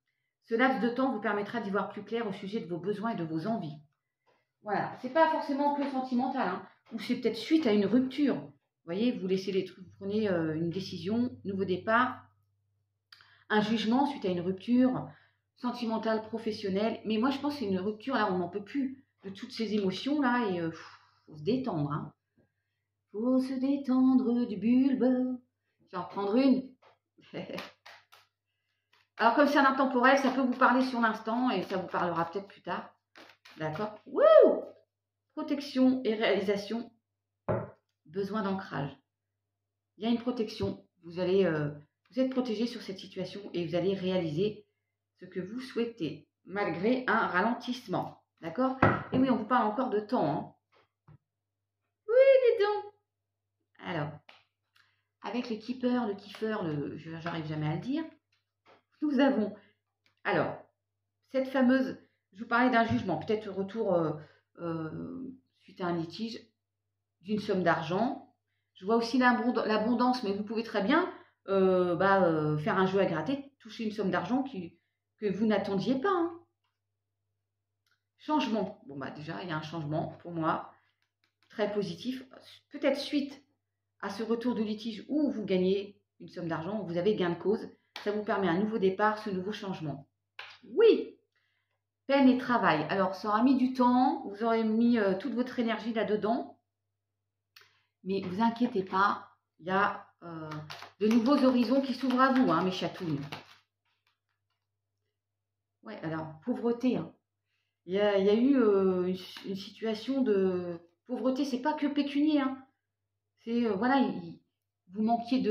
Ce laps de temps vous permettra d'y voir plus clair au sujet de vos besoins et de vos envies. Voilà, c'est pas forcément que sentimental, hein, ou c'est peut-être suite à une rupture. Vous voyez, vous laissez les trucs, vous prenez une décision, nouveau départ, un jugement suite à une rupture sentimentale, professionnelle. Mais moi, je pense que c'est une rupture, là, on n'en peut plus de toutes ces émotions-là et faut se détendre. Hein. Faut se détendre du bulbe. Je vais en prendre une. Alors, comme c'est un intemporel, ça peut vous parler sur l'instant et ça vous parlera peut-être plus tard. D'accord? Wouh! Protection et réalisation. Besoin d'ancrage. Il y a une protection. Vous êtes protégé sur cette situation et vous allez réaliser ce que vous souhaitez, malgré un ralentissement. D'accord? Et oui, on vous parle encore de temps. Hein. Oui, dis donc. Alors, avec le keeper, j'arrive jamais à le dire, nous avons, alors, cette fameuse, je vous parlais d'un jugement, peut-être retour suite à un litige, d'une somme d'argent. Je vois aussi l'abondance, mais vous pouvez très bien faire un jeu à gratter, toucher une somme d'argent que vous n'attendiez pas. Hein. Changement. Bon, bah déjà, il y a un changement pour moi, très positif. Peut-être suite à ce retour de litige où vous gagnez une somme d'argent, vous avez gain de cause. Ça vous permet un nouveau départ, ce nouveau changement. Oui, peine et travail. Alors, ça aura mis du temps, vous aurez mis toute votre énergie là-dedans. Mais ne vous inquiétez pas, il y a de nouveaux horizons qui s'ouvrent à vous, hein, mes chatounes. Ouais, alors, pauvreté. Hein. Il y a eu une situation de pauvreté, c'est pas que pécunier. Hein. C'est, voilà, vous manquiez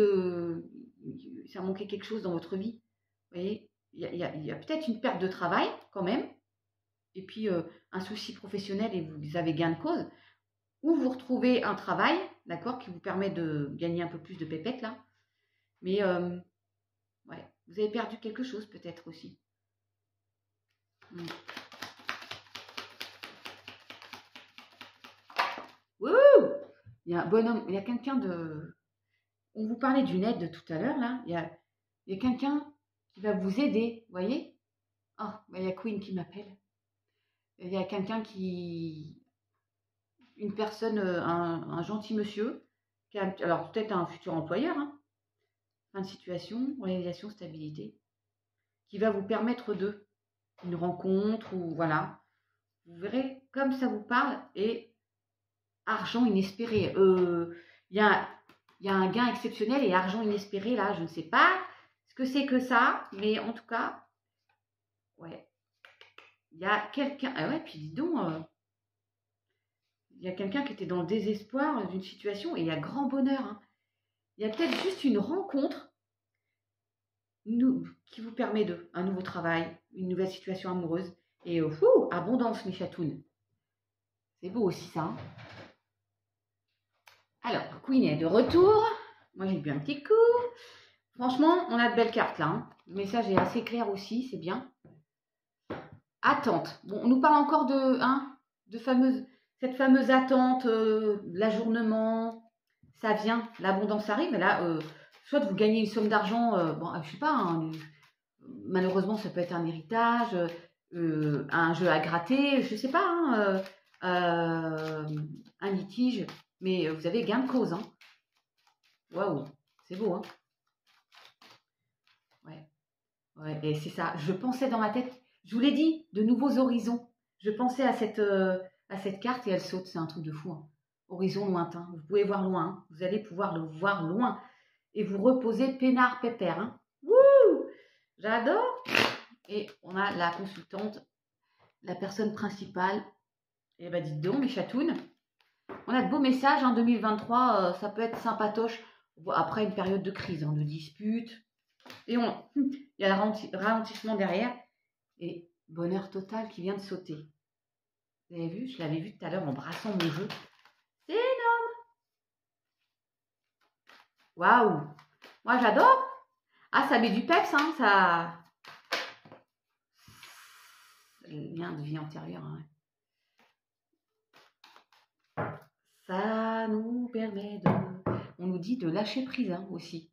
ça manquait quelque chose dans votre vie. Vous voyez, il y a peut-être une perte de travail quand même, et puis un souci professionnel et vous avez gain de cause, ou vous retrouvez un travail, d'accord, qui vous permet de gagner un peu plus de pépettes, là. Mais, ouais, vous avez perdu quelque chose, peut-être, aussi. Wouh! Il y a un bonhomme, il y a quelqu'un de... On vous parlait d'une aide tout à l'heure, là. Il y a quelqu'un qui va vous aider, vous voyez? Oh, il y a Queen qui m'appelle. Il y a quelqu'un qui... Une personne, un gentil monsieur, qui a, alors peut-être un futur employeur, hein, fin de situation, réalisation, stabilité, qui va vous permettre de une rencontre ou voilà. Vous verrez comme ça vous parle et argent inespéré. Il y a un gain exceptionnel et argent inespéré là, je ne sais pas ce que c'est que ça, mais en tout cas, ouais, il y a quelqu'un. Ah ouais, puis dis donc. Il y a quelqu'un qui était dans le désespoir d'une situation et il y a grand bonheur. Hein. Il y a peut-être juste une rencontre qui vous permet un nouveau travail, une nouvelle situation amoureuse. Et abondance, mes chatounes. C'est beau aussi ça. Hein. Alors, Queen est de retour. Moi, j'ai bu un petit coup. Franchement, on a de belles cartes là. Hein. Le message est assez clair aussi, c'est bien. Attente. Bon, on nous parle encore cette fameuse attente, l'ajournement, ça vient, l'abondance arrive, et là, soit vous gagnez une somme d'argent, bon, je sais pas, hein, malheureusement, ça peut être un héritage, un jeu à gratter, je sais pas, hein, un litige, mais vous avez gain de cause. Hein. Waouh, c'est beau, hein. Ouais, et c'est ça. Je pensais dans ma tête, je vous l'ai dit, de nouveaux horizons. Je pensais à cette carte et elle saute, c'est un truc de fou. Hein. Horizon lointain, vous pouvez voir loin, hein. Vous allez pouvoir le voir loin et vous reposer peinard pépère. Hein. Wouh, j'adore. Et on a la consultante, la personne principale. Et ben dites donc, mes chatounes, on a de beaux messages. En 2023, ça peut être sympatoche après une période de crise, hein, de dispute. Et il y a le ralentissement derrière et bonheur total qui vient de sauter. Vous avez vu? Je l'avais vu tout à l'heure en brassant mon jeu. C'est énorme! Waouh! Moi j'adore! Ah, ça met du peps, hein, ça. Le lien de vie antérieure. Hein. Ça nous permet de. On nous dit de lâcher prise hein, aussi.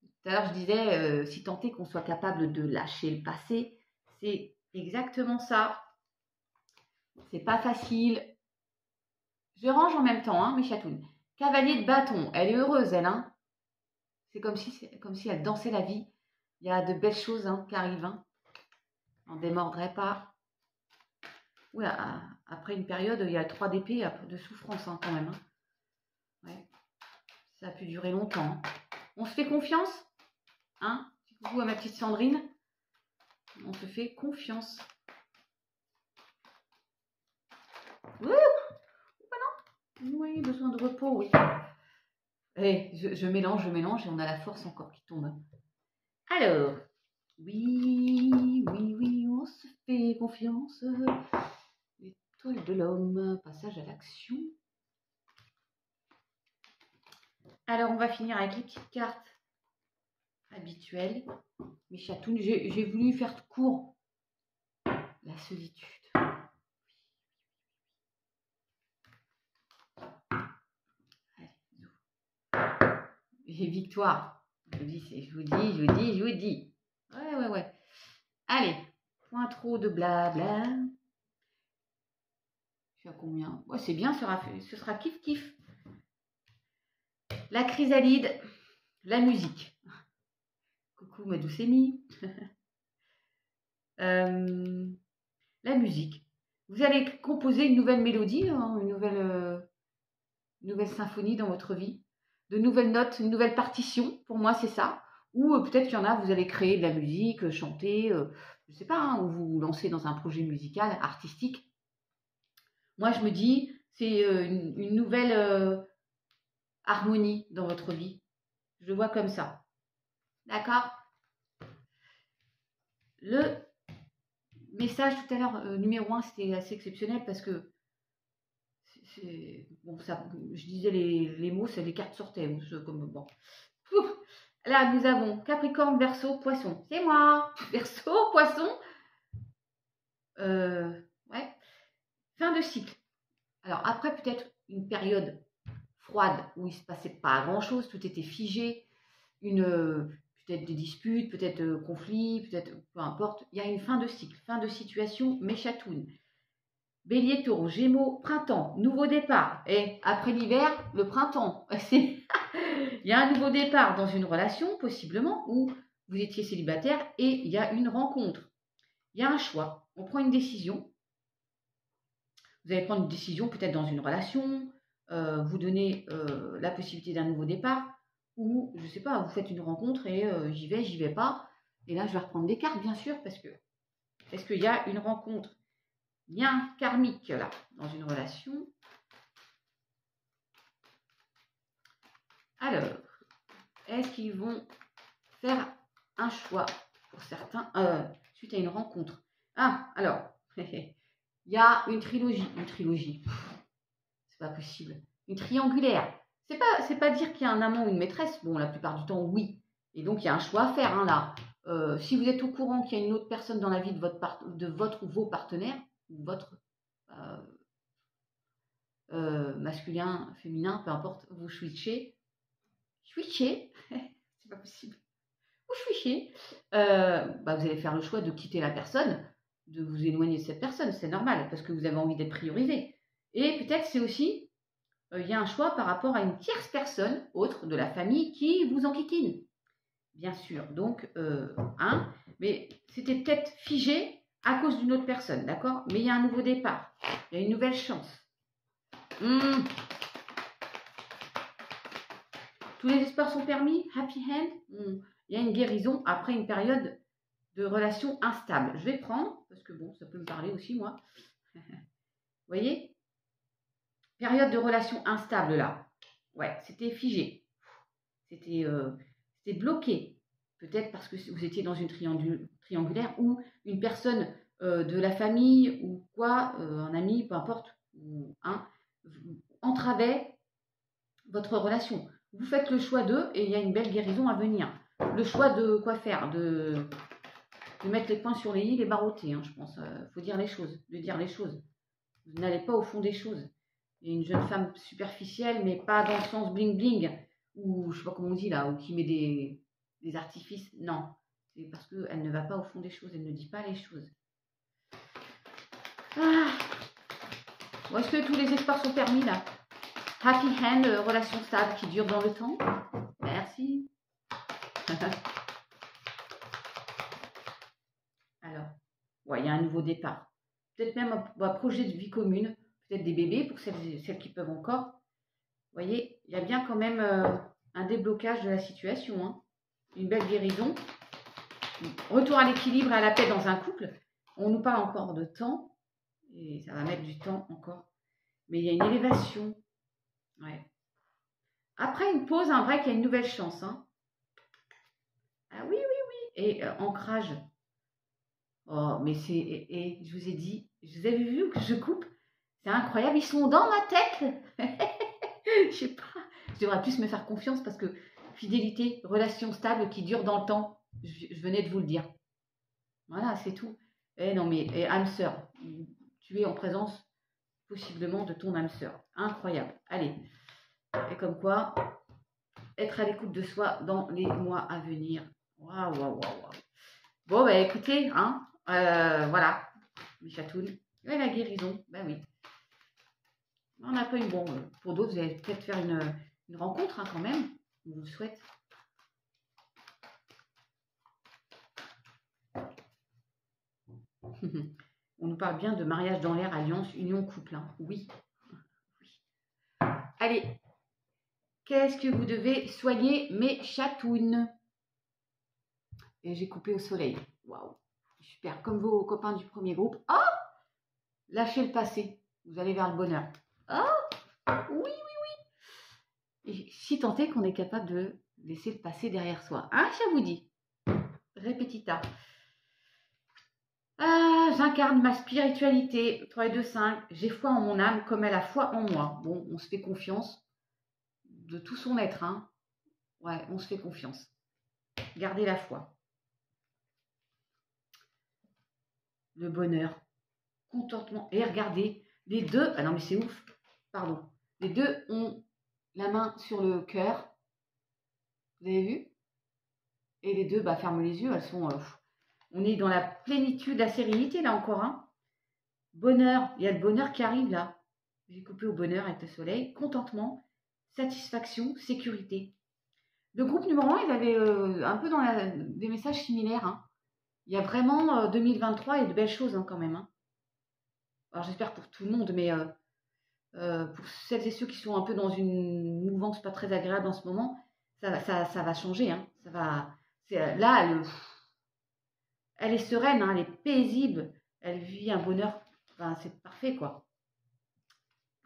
Tout à l'heure, je disais, si tant est qu'on soit capable de lâcher le passé, c'est exactement ça. C'est pas facile. Je range en même temps, hein, mes chatounes. Cavalier de bâton, elle est heureuse, elle. Hein. C'est comme si elle dansait la vie. Il y a de belles choses hein, qui arrivent. Hein. On ne démordrait pas. Oui, après une période, il y a 3 d'épée de souffrance hein, quand même. Hein. Ouais. Ça a pu durer longtemps. Hein. On se fait confiance hein. Coucou à ma petite Sandrine. On se fait confiance. Ouh, oui, besoin de repos, oui. Allez, je mélange et on a la force encore qui tombe. Alors, oui, on se fait confiance. L'étoile de l'homme, passage à l'action. Alors, on va finir avec les petites cartes habituelles. Mes chatounes, j'ai voulu faire court. La solitude. J'ai victoire. Je vous dis. Ouais. Allez, point trop de blabla. Je suis à combien? Ouais, c'est bien, ce sera kiff. La chrysalide, la musique. Coucou ma douce Amy. La musique. Vous allez composer une nouvelle mélodie, hein, une nouvelle symphonie dans votre vie. De nouvelles notes, une nouvelle partition, pour moi c'est ça. Ou peut-être qu'il y en a, vous allez créer de la musique, chanter, je ne sais pas, hein, ou vous lancez dans un projet musical, artistique. Moi je me dis, c'est une nouvelle harmonie dans votre vie. Je le vois comme ça. D'accord? Le message tout à l'heure, numéro 1, c'était assez exceptionnel parce que Bon, ça, je disais les mots, c'est les cartes sortaient. Comme, bon. Ouf. Là, nous avons Capricorne, Verseau, Poisson. C'est moi. Verseau, Poisson. Ouais. Fin de cycle. Alors après, peut-être une période froide où il ne se passait pas grand-chose, tout était figé, peut-être des disputes, peut-être conflits, peut-être peu importe. Il y a une fin de cycle, fin de situation, mais chatoune. Bélier, Taureau, Gémeaux, printemps, nouveau départ. Et après l'hiver, le printemps. Il y a un nouveau départ dans une relation, possiblement, où vous étiez célibataire et il y a une rencontre. Il y a un choix. On prend une décision. Vous allez prendre une décision peut-être dans une relation, vous donnez la possibilité d'un nouveau départ, ou, je ne sais pas, vous faites une rencontre et j'y vais pas. Et là, je vais reprendre des cartes, bien sûr, parce que est-ce qu'il y a une rencontre, lien karmique, là, dans une relation? Alors, est-ce qu'ils vont faire un choix pour certains suite à une rencontre? Ah, alors, il y a une trilogie. C'est pas possible. Une triangulaire. C'est pas dire qu'il y a un amant ou une maîtresse. Bon, la plupart du temps, oui. Et donc, il y a un choix à faire, hein, là. Si vous êtes au courant qu'il y a une autre personne dans la vie de votre ou vos partenaires, ou votre masculin, féminin, peu importe, vous switchez. C'est pas possible. Vous switchez. Vous allez faire le choix de quitter la personne, de vous éloigner de cette personne. C'est normal, parce que vous avez envie d'être priorisé. Et peut-être c'est aussi, il y a un choix par rapport à une tierce personne, autre de la famille, qui vous enquiquine. Bien sûr, donc, mais c'était peut-être figé à cause d'une autre personne, d'accord? Mais il y a un nouveau départ, il y a une nouvelle chance. Tous les espoirs sont permis, happy end. Il y a une guérison après une période de relation instable. Je vais prendre, parce que bon, ça peut me parler aussi, moi. Vous voyez? Période de relation instable, là. Ouais, c'était figé. C'était bloqué. Peut-être parce que vous étiez dans une triangulaire ou une personne de la famille ou quoi, un ami, peu importe, ou entravait votre relation. Vous faites le choix d'eux et il y a une belle guérison à venir. Le choix de quoi faire, de mettre les points sur les i, les barreautés, hein, je pense. Faut dire les choses, de dire les choses. Vous n'allez pas au fond des choses. Il y a une jeune femme superficielle, mais pas dans le sens bling-bling, ou je sais pas comment on dit là, ou qui met des artifices. Non, c'est parce qu'elle ne va pas au fond des choses, elle ne dit pas les choses. Bon, est-ce que tous les espoirs sont permis là? Happy hand, relation stable qui dure dans le temps. Merci. Alors, ouais, il y a un nouveau départ. Peut-être même un projet de vie commune, peut-être des bébés pour celles qui peuvent encore. Vous voyez, il y a bien quand même un déblocage de la situation, hein. Une belle guérison. Retour à l'équilibre et à la paix dans un couple. On nous parle encore de temps, et ça va mettre du temps encore. Mais il y a une élévation. Ouais. Après une pause, un break, il y a une nouvelle chance, hein. Ah oui. Et ancrage. Oh, mais c'est... Et je vous ai dit, je vous avais vu que je coupe. C'est incroyable, ils sont dans ma tête. Je sais pas. Je devrais plus me faire confiance parce que fidélité, relation stable qui dure dans le temps. Je venais de vous le dire. Voilà, c'est tout. Non, mais âme sœur. Tu es en présence possiblement de ton âme sœur. Incroyable. Allez. Et comme quoi, être à l'écoute de soi dans les mois à venir. Waouh. Bon, bah écoutez, hein, voilà, mes chatounes. Ouais, la guérison, ben oui. On n'a pas eu bon. Pour d'autres, vous allez peut-être faire une rencontre, hein, quand même. On vous le souhaite. On nous parle bien de mariage dans l'air, alliance, union, couple. Hein. Oui. Allez. Qu'est-ce que vous devez soigner, mes chatounes? Et j'ai coupé au soleil. Waouh. Super. Comme vos copains du premier groupe. Oh! Lâchez le passé. Vous allez vers le bonheur. Oh! Oui. Et si tant est qu'on est capable de laisser le passé derrière soi. Hein, ça vous dit? Répétita. Ah, j'incarne ma spiritualité. 3 et 2, 5. J'ai foi en mon âme comme elle a foi en moi. Bon, on se fait confiance de tout son être. Hein. Ouais, on se fait confiance. Gardez la foi. Le bonheur. Contentement. Et regardez, les deux... Ah non, mais c'est ouf. Pardon. Les deux ont la main sur le cœur. Vous avez vu? Et les deux, bah, ferment les yeux. Elles sont... on est dans la plénitude, la sérénité, là encore. Hein. Bonheur. Il y a le bonheur qui arrive, là. J'ai coupé au bonheur avec le soleil. Contentement. Satisfaction. Sécurité. Le groupe numéro 1, ils avaient un peu des messages similaires. Hein. Il y a vraiment 2023 et de belles choses hein, quand même. Hein. Alors j'espère pour tout le monde, mais pour celles et ceux qui sont un peu dans une mouvance pas très agréable en ce moment, ça va changer. Hein. Ça va, là, elle est sereine, hein, elle est paisible, elle vit un bonheur. Enfin, c'est parfait quoi.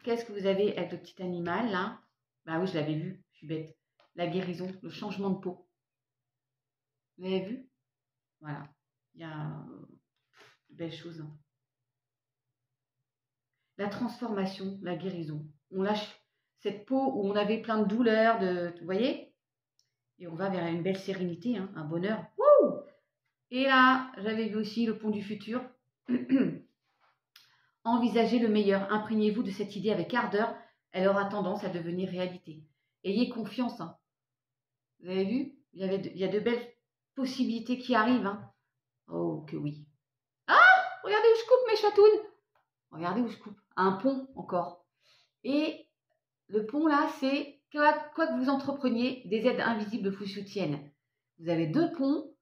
Qu'est-ce que vous avez avec le petit animal là? Bah oui, je l'avais vu, je suis bête. La guérison, le changement de peau. Vous avez vu? Voilà. Il y a de belles choses. Hein. La transformation, la guérison. On lâche cette peau où on avait plein de douleurs, vous voyez? Et on va vers une belle sérénité, hein, un bonheur. Wouh! Et là, j'avais vu aussi le pont du futur. Envisagez le meilleur. Imprégnez-vous de cette idée avec ardeur. Elle aura tendance à devenir réalité. Ayez confiance. Hein. Vous avez vu? Il y a de belles possibilités qui arrivent. Hein. Oh, que oui. Ah! Regardez où je coupe mes chatounes. Regardez où je coupe. Un pont encore. Et le pont là, c'est quoi que vous entrepreniez, des aides invisibles vous soutiennent. Vous avez 2 ponts.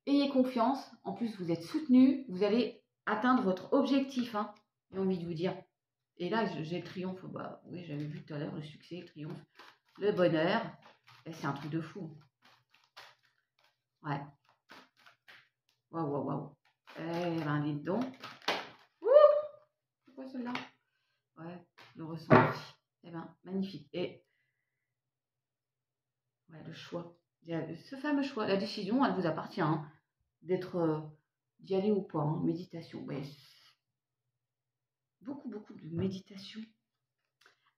Ayez confiance. En plus, vous êtes soutenu. Vous allez atteindre votre objectif. Hein, j'ai envie de vous dire. Et là, j'ai le triomphe. Bah, oui, j'avais vu tout à l'heure le succès, le triomphe, le bonheur. C'est un truc de fou. Ouais. Waouh, waouh, waouh. Eh ben, dites donc. Ouh! C'est quoi celle-là? Ouais, je le ressens aussi. Eh ben, magnifique. Et ouais, le choix. Ce fameux choix, la décision, elle vous appartient. Hein, d'y aller ou pas. Hein, méditation. Ouais. Beaucoup, beaucoup de méditation.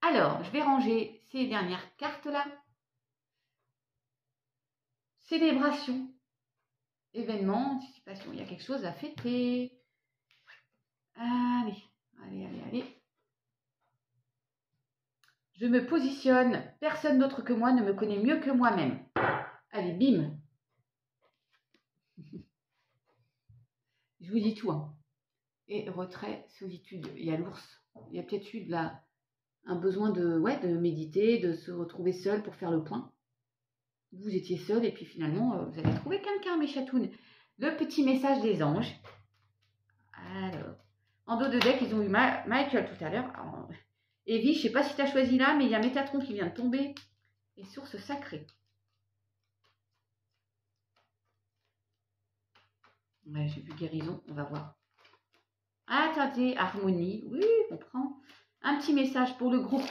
Alors, je vais ranger ces dernières cartes-là. Célébration. Événement, anticipation. Il y a quelque chose à fêter. Allez, allez, allez, allez. Je me positionne. Personne d'autre que moi ne me connaît mieux que moi-même. Allez, bim. Je vous dis tout. Hein. Et retrait, solitude. Il y a l'ours. Il y a peut-être eu un besoin de méditer, de se retrouver seul pour faire le point. Vous étiez seul et puis finalement, vous avez trouvé quelqu'un, mes chatounes. Le petit message des anges. Alors, en dos de deck, ils ont eu Michael tout à l'heure. Evie, je ne sais pas si tu as choisi là, mais il y a Métatron qui vient de tomber. Et source sacrée. Ouais, j'ai vu guérison, on va voir. Attendez, harmonie. Oui, on prend un petit message pour le groupe.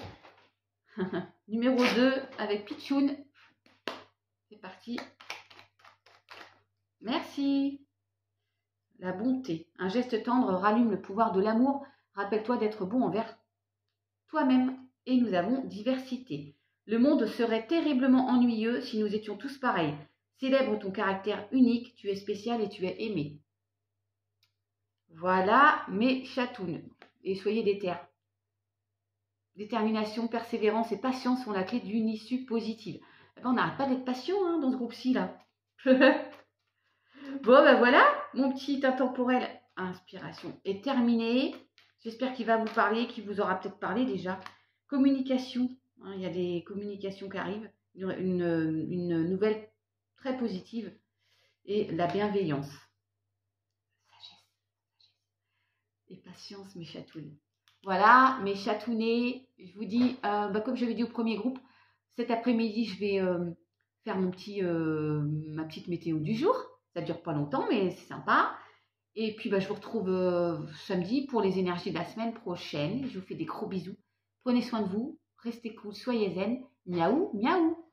Numéro 2 avec Pichoun. C'est parti. Merci. La bonté. Un geste tendre rallume le pouvoir de l'amour. Rappelle-toi d'être bon envers toi-même. Et nous avons diversité. Le monde serait terriblement ennuyeux si nous étions tous pareils. Célèbre ton caractère unique. Tu es spécial et tu es aimé. Voilà mes chatounes. Et soyez déter. Détermination, persévérance et patience sont la clé d'une issue positive. On n'arrête pas d'être patient hein, dans ce groupe-ci là. Bon ben voilà, mon petit intemporel inspiration est terminé. J'espère qu'il va vous parler, qu'il vous aura peut-être parlé déjà. Communication, hein, il y a des communications qui arrivent. Une nouvelle très positive. Et la bienveillance. Et patience, mes chatounes. Voilà, mes chatounets. Je vous dis, comme j'avais dit au premier groupe, cet après-midi, je vais faire ma petite météo du jour. Ça ne dure pas longtemps, mais c'est sympa. Et puis, je vous retrouve samedi pour les énergies de la semaine prochaine. Je vous fais des gros bisous. Prenez soin de vous. Restez cool, soyez zen. Miaou, miaou.